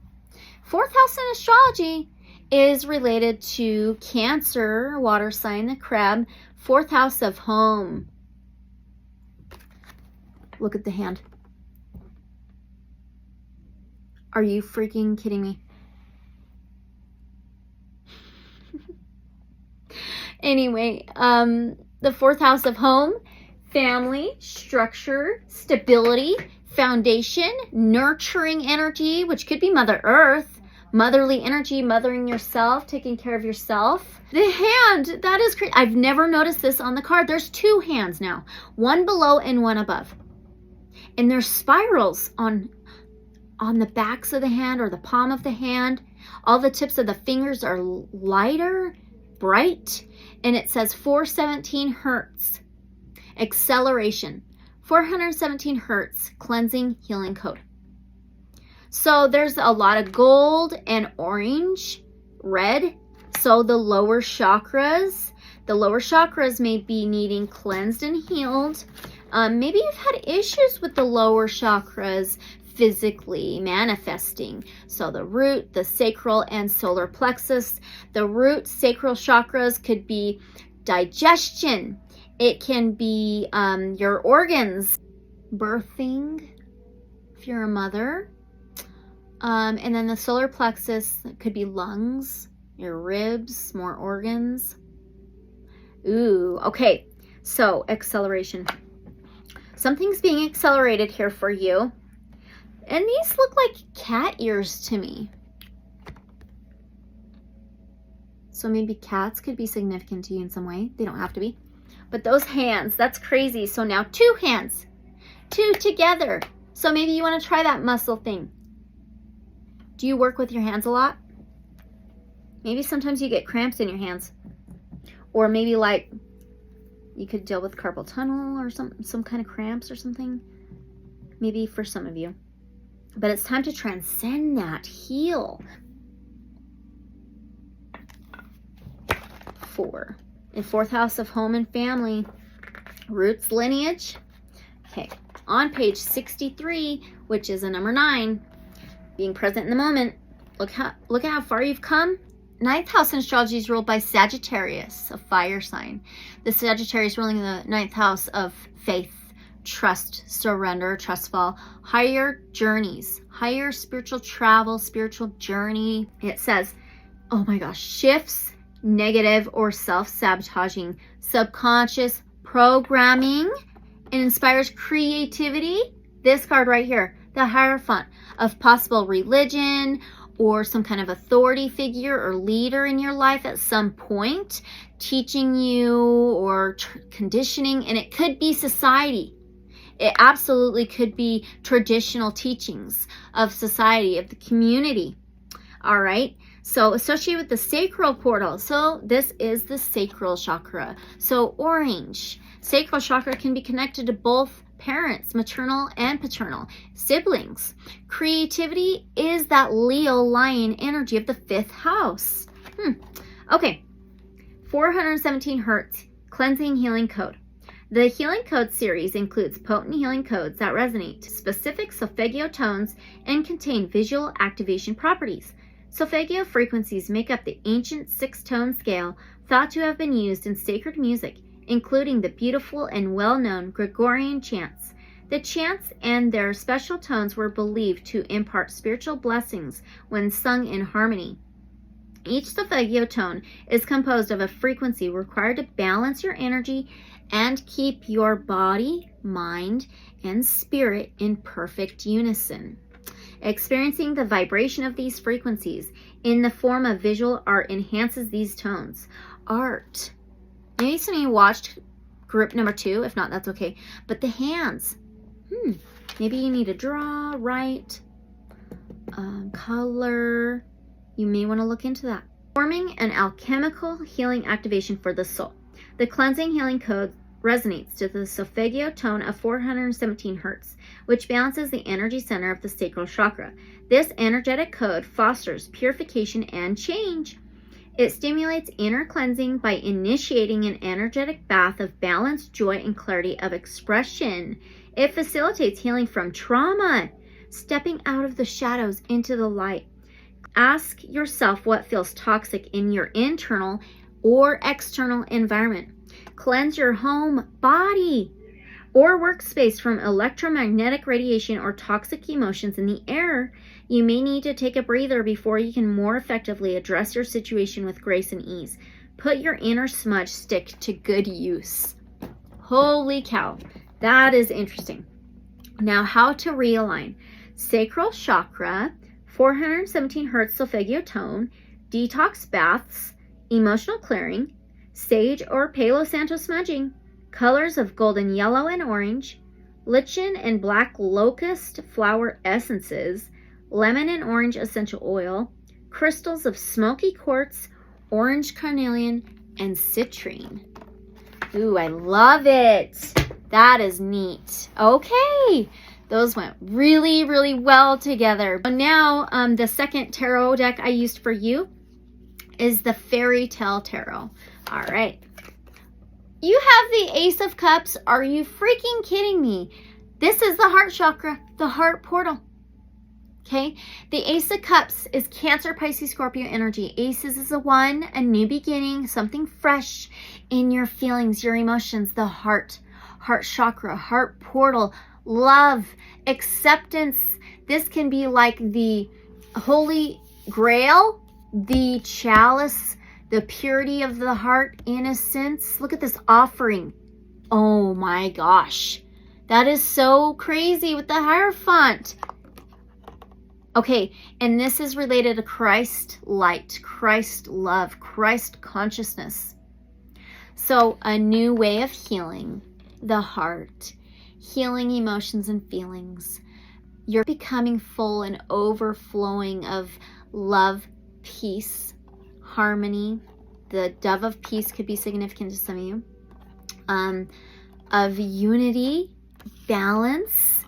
Fourth house in astrology is related to Cancer, water sign, the crab. Fourth house of home. Look at the hand. Are you freaking kidding me? Anyway, the fourth house of home, family, structure, stability, foundation, nurturing energy, which could be Mother Earth, motherly energy, mothering yourself, taking care of yourself. The hand, that is crazy. I've never noticed this on the card. There's 2 hands now, one below and one above. And there's spirals on the backs of the hand or the palm of the hand. All the tips of the fingers are lighter, bright, and it says 417 hertz. Acceleration, 417 hertz, cleansing, healing code. So there's a lot of gold and orange, red. So the lower chakras may be needing cleansed and healed. Maybe you've had issues with the lower chakras physically manifesting. So the root, the sacral, and solar plexus. The root, sacral chakras could be digestion. It can be your organs, birthing, if you're a mother. And then the solar plexus could be lungs, your ribs, more organs. Ooh, okay. So acceleration. Something's being accelerated here for you. And these look like cat ears to me. So maybe cats could be significant to you in some way. They don't have to be. But those hands, that's crazy. So now 2 hands, 2 together. So maybe you want to try that muscle thing. Do you work with your hands a lot? Maybe sometimes you get cramps in your hands. Or maybe like you could deal with carpal tunnel or some kind of cramps or something. Maybe for some of you. But it's time to transcend that, heal. 4. In fourth house of home and family, roots, lineage. Okay, on page 63, which is a number 9, being present in the moment. Look at how far you've come. 9th house in astrology is ruled by Sagittarius, a fire sign. The Sagittarius ruling the 9th house of faith, trust, surrender, trustful, higher journeys, higher spiritual travel, spiritual journey. It says, oh my gosh, shifts, negative or self-sabotaging, subconscious programming, and inspires creativity. This card right here, the Hierophant, of possible religion or some kind of authority figure or leader in your life at some point, teaching you or conditioning, and it could be society. It absolutely could be traditional teachings of society, of the community. All right. So associated with the sacral portal. So this is the sacral chakra. So orange. Sacral chakra can be connected to both parents, maternal and paternal, siblings. Creativity is that Leo lion energy of the 5th house. Okay. 417 hertz, cleansing healing code. The Healing Code series includes potent healing codes that resonate to specific solfeggio tones and contain visual activation properties. Solfeggio frequencies make up the ancient 6-tone scale thought to have been used in sacred music, including the beautiful and well-known Gregorian chants. The chants and their special tones were believed to impart spiritual blessings when sung in harmony. Each solfeggio tone is composed of a frequency required to balance your energy and keep your body, mind, and spirit in perfect unison. Experiencing the vibration of these frequencies in the form of visual art enhances these tones. Art. Maybe some of you watched group number 2. If not, that's okay. But the hands. Maybe you need to draw, write, color. You may want to look into that. Forming an alchemical healing activation for the soul. The cleansing healing code resonates to the solfeggio tone of 417 Hz, which balances the energy center of the sacral chakra. This energetic code fosters purification and change. It stimulates inner cleansing by initiating an energetic bath of balance, joy, and clarity of expression. It facilitates healing from trauma, stepping out of the shadows into the light. Ask yourself what feels toxic in your internal or external environment. Cleanse your home, body, or workspace from electromagnetic radiation or toxic emotions in the air. You may need to take a breather before you can more effectively address your situation with grace and ease. Put your inner smudge stick to good use. Holy cow, that is interesting. Now, how to realign. Sacral chakra, 417 Hz solfeggio tone, detox baths, emotional clearing, sage or Palo Santo smudging, colors of golden yellow and orange, lichen and black locust flower essences, lemon and orange essential oil, crystals of smoky quartz, orange carnelian, and citrine. Ooh, I love it. That is neat. Okay. Those went really, really well together. Now, the second tarot deck I used for you is the Fairy Tale Tarot. All right. You have the Ace of Cups. Are you freaking kidding me? This is the heart chakra, the heart portal. Okay. The Ace of Cups is Cancer, Pisces, Scorpio energy. Aces is a one, a new beginning, something fresh in your feelings, your emotions, the heart chakra, heart portal, love, acceptance. This can be like the Holy Grail, the chalice, the purity of the heart, innocence. Look at this offering. Oh my gosh. That is so crazy with the Hierophant. Okay, and this is related to Christ light, Christ love, Christ consciousness. So a new way of healing the heart, healing emotions and feelings. You're becoming full and overflowing of love, peace, harmony. The dove of peace could be significant to some of you. Of unity, balance,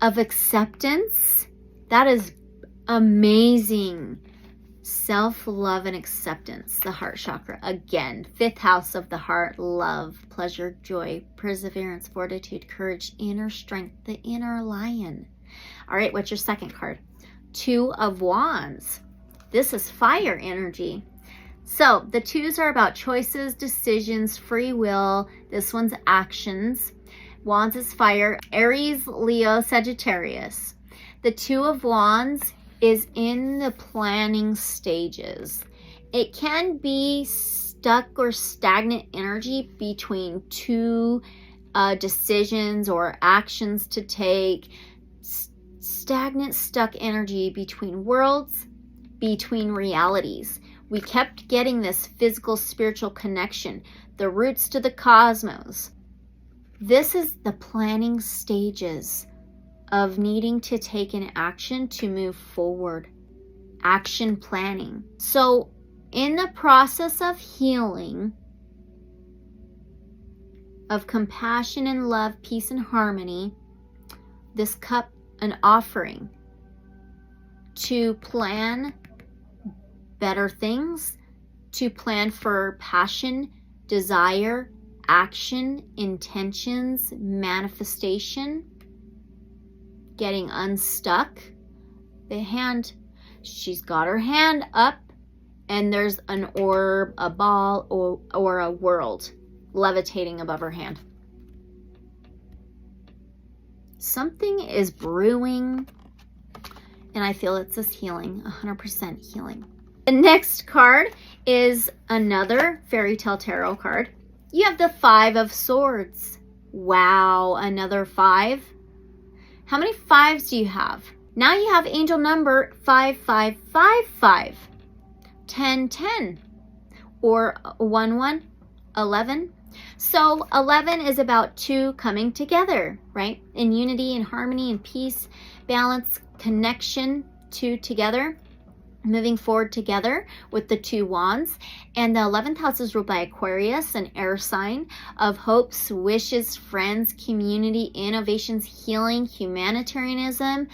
of acceptance. That is amazing. Self-love and acceptance, the heart chakra. Again, 5th house of the heart, love, pleasure, joy, perseverance, fortitude, courage, inner strength, the inner lion. All right, what's your second card? 2 of Wands. This is fire energy. So the 2s are about choices, decisions, free will. This one's actions. Wands is fire. Aries, Leo, Sagittarius. The 2 of Wands is in the planning stages. It can be stuck or stagnant energy between 2 decisions or actions to take. Stagnant, stuck energy between worlds, between realities. We kept getting this physical, spiritual connection, the roots to the cosmos. This is the planning stages of needing to take an action to move forward. Action planning. So in the process of healing, of compassion and love, peace and harmony, this cup, an offering to plan better things, to plan for passion, desire, action, intentions, manifestation, getting unstuck. The hand, she's got her hand up and there's an orb, a ball, or a world levitating above her hand. Something is brewing and I feel it's this healing, 100% healing. The next card is another Fairy Tale Tarot card. You have the 5 of Swords. Wow, another 5. How many 5s do you have? Now you have angel number 5555, 1010, or 11, 11, So 11 is about two coming together, right? In unity and harmony and peace, balance, connection, two together, moving forward together with the two wands. And the 11th house is ruled by Aquarius, an air sign of hopes, wishes, friends, community, innovations, healing, humanitarianism,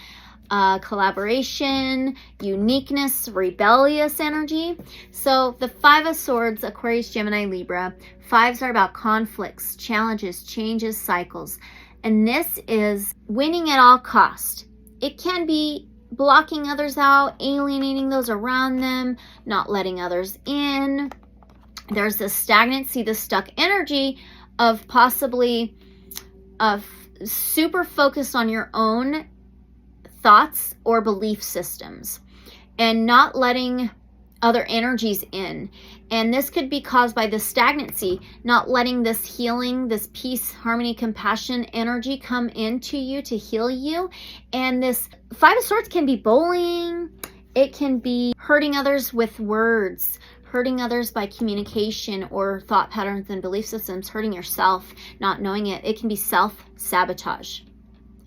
collaboration, uniqueness, rebellious energy. So the 5 of Swords, Aquarius, Gemini, Libra. 5s are about conflicts, challenges, changes, cycles. And this is winning at all cost. It can be blocking others out, alienating those around them, not letting others in. There's this stagnancy, this stuck energy of possibly super focused on your own thoughts or belief systems and not letting other energies in. And this could be caused by the stagnancy, not letting this healing, this peace, harmony, compassion energy come into you to heal you. And this 5 of Swords can be bullying. It can be hurting others with words, hurting others by communication or thought patterns and belief systems, hurting yourself, not knowing it. It can be self-sabotage.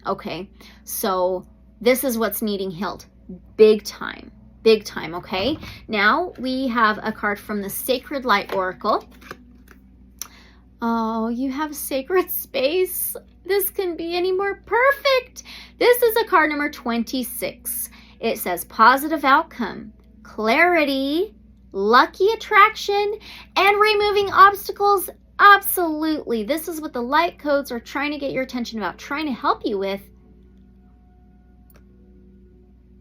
Okay, so this is what's needing healed. Big time. Big time, okay? Now we have a card from the Sacred Light Oracle. Oh, you have sacred space. This can be any more perfect. This is a card number 26. It says positive outcome, clarity, lucky attraction, and removing obstacles. Absolutely. This is what the light codes are trying to get your attention about, trying to help you with.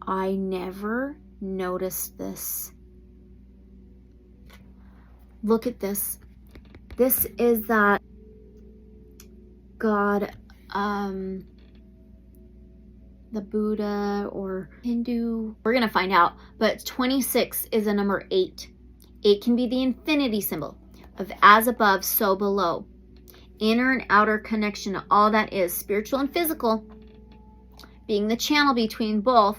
I never noticed this. Look at this. This is that God, the Buddha or Hindu. We're going to find out. But 26 is a number 8. 8 can be the infinity symbol of as above, so below. Inner and outer connection to all that is spiritual and physical, being the channel between both.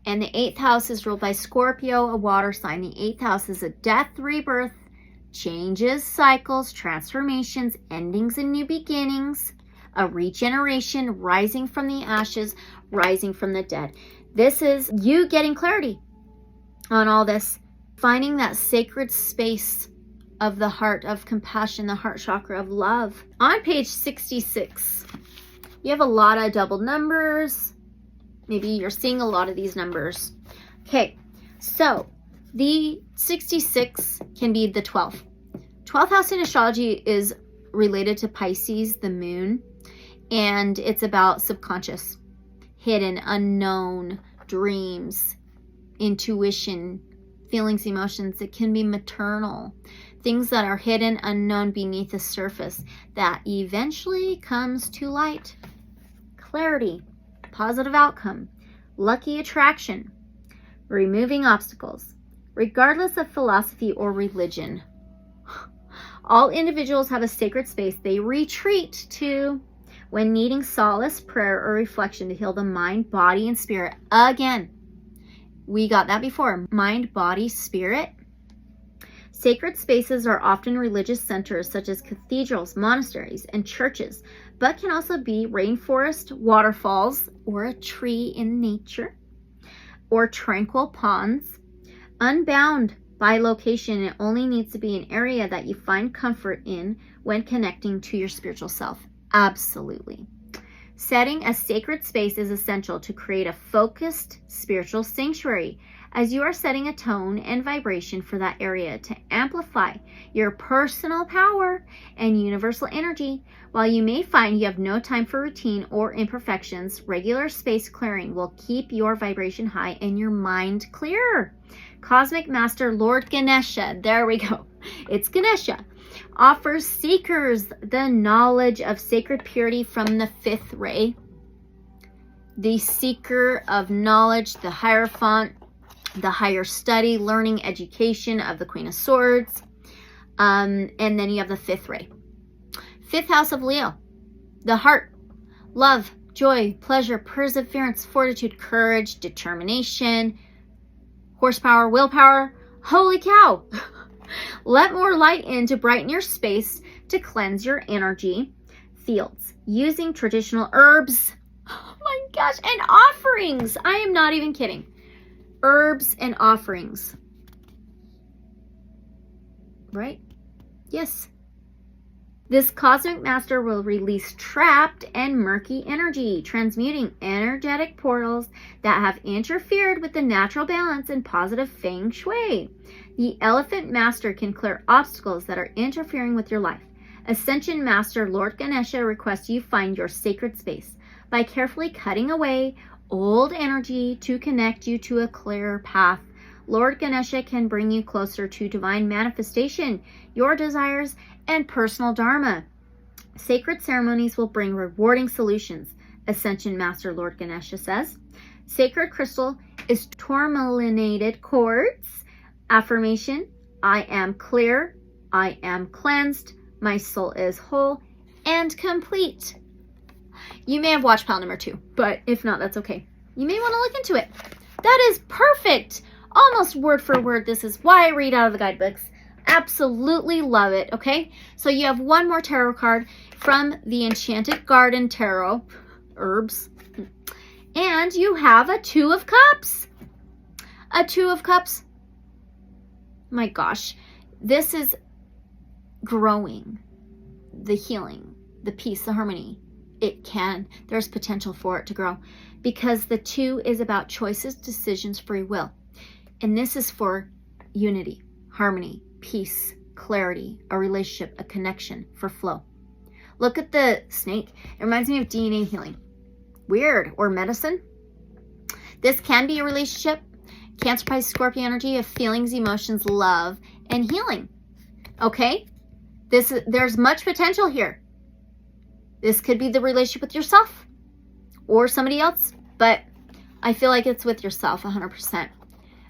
And the 8th house is ruled by Scorpio, a water sign. The 8th house is a death, rebirth, changes, cycles, transformations, endings and new beginnings, a regeneration, rising from the ashes, rising from the dead. This is you getting clarity on all this, finding that sacred space of the heart of compassion, the heart chakra of love. On page 66, you have a lot of double numbers. Maybe you're seeing a lot of these numbers. Okay, so the 66 can be the 12th. 12th house in astrology is related to Pisces, the moon, and it's about subconscious, hidden, unknown, dreams, intuition, feelings, emotions. It can be maternal, things that are hidden, unknown beneath the surface that eventually comes to light. Clarity. Positive outcome, lucky attraction, removing obstacles, regardless of philosophy or religion. All individuals have a sacred space they retreat to when needing solace, prayer, or reflection to heal the mind, body, and spirit. Again, we got that before. Mind, body, spirit. Sacred spaces are often religious centers such as cathedrals, monasteries, and churches, but can also be rainforest, waterfalls, or a tree in nature, or tranquil ponds. Unbound by location, it only needs to be an area that you find comfort in when connecting to your spiritual self. Absolutely. Setting a sacred space is essential to create a focused spiritual sanctuary, as you are setting a tone and vibration for that area to amplify your personal power and universal energy. While you may find you have no time for routine or imperfections, regular space clearing will keep your vibration high and your mind clear. Cosmic Master Lord Ganesha, there we go, it's Ganesha, offers seekers the knowledge of sacred purity from the 5th ray. The seeker of knowledge, the Hierophant, the higher study, learning, education of the Queen of Swords. And then you have the 5th ray. 5th house of Leo, the heart, love, joy, pleasure, perseverance, fortitude, courage, determination, horsepower, willpower. Holy cow! Let more light in to brighten your space to cleanse your energy fields using traditional herbs. Oh my gosh, and offerings. I am not even kidding. Herbs and offerings. Right? Yes. This cosmic master will release trapped and murky energy, transmuting energetic portals that have interfered with the natural balance and positive feng shui. The elephant master can clear obstacles that are interfering with your life. Ascension Master Lord Ganesha requests you find your sacred space by carefully cutting away old energy to connect you to a clearer path. Lord Ganesha can bring you closer to divine manifestation, your desires, and personal dharma. Sacred ceremonies will bring rewarding solutions, Ascension Master Lord Ganesha says. Sacred crystal is tourmalinated quartz. Affirmation: I am clear, I am cleansed, my soul is whole and complete. You may have watched pile number 2, but if not, that's okay. You may want to look into it. That is perfect. Almost word for word. This is why I read out of the guidebooks. Absolutely love it. Okay, so you have one more tarot card from the Enchanted Garden Tarot, herbs, and you have a 2 of Cups. A 2 of Cups. My gosh, this is growing, the healing, the peace, the harmony. There's potential for it to grow, because the 2 is about choices, decisions, free will. And this is for unity, harmony, peace, clarity, a relationship, a connection, for flow. Look at the snake. It reminds me of DNA healing. Weird. Or medicine. This can be a relationship. Cancer, Pisces, Scorpio energy of feelings, emotions, love, and healing. Okay? There's much potential here. This could be the relationship with yourself or somebody else, but I feel like it's with yourself 100%.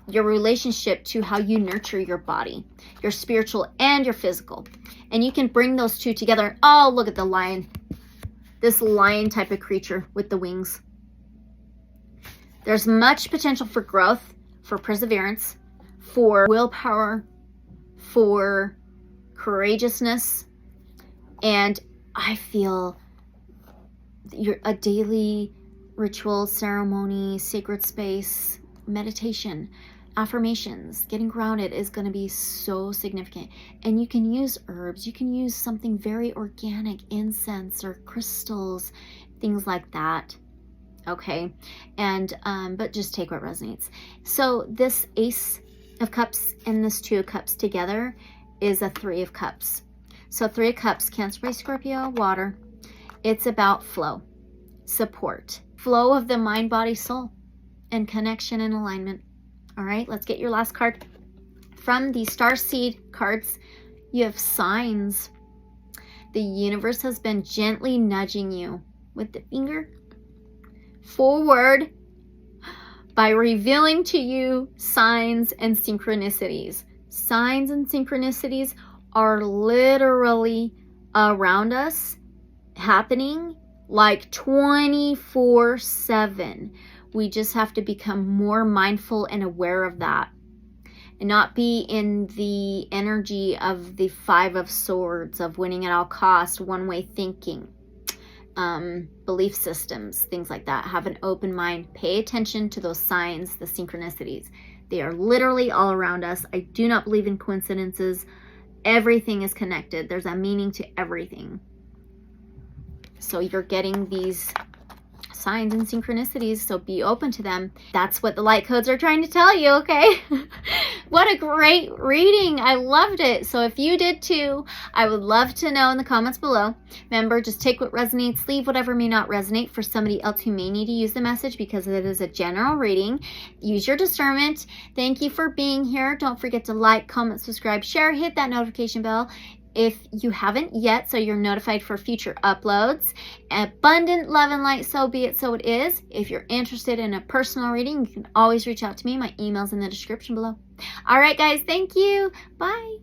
Your relationship to how you nurture your body, your spiritual and your physical. And you can bring those 2 together. Oh, look at the lion. This lion type of creature with the wings. There's much potential for growth, for perseverance, for willpower, for courageousness. And I feel a daily ritual, ceremony, sacred space, meditation, affirmations, getting grounded is going to be so significant. And you can use herbs. You can use something very organic, incense or crystals, things like that. Okay. And, but just take what resonates. So this Ace of Cups and this 2 of Cups together is a 3 of Cups. So 3 of Cups, Cancer, Pisces, Scorpio, water. It's about flow, support, flow of the mind, body, soul, and connection and alignment. All right, let's get your last card. From the Starseed cards, you have signs. The universe has been gently nudging you with the finger forward by revealing to you signs and synchronicities. Signs and synchronicities are literally around us, happening like 24/7. We just have to become more mindful and aware of that, and not be in the energy of the 5 of Swords, of winning at all costs, one-way thinking, belief systems, things like that. Have an open mind. Pay attention to those signs, the synchronicities. They are literally all around us. I do not believe in coincidences. Everything is connected. There's a meaning to everything. So you're getting these signs and synchronicities, so be open to them. That's what the light codes are trying to tell you, okay? What a great reading. I loved it. So if you did too, I would love to know in the comments below. Remember, just take what resonates, leave whatever may not resonate for somebody else who may need to use the message, because it is a general reading. Use your discernment. Thank you for being here. Don't forget to like, comment, subscribe, share, hit that notification bell if you haven't yet, so you're notified for future uploads. Abundant love and light, so be it, so it is. If you're interested in a personal reading, you can always reach out to me. My email's in the description below. All right, guys, thank you. Bye.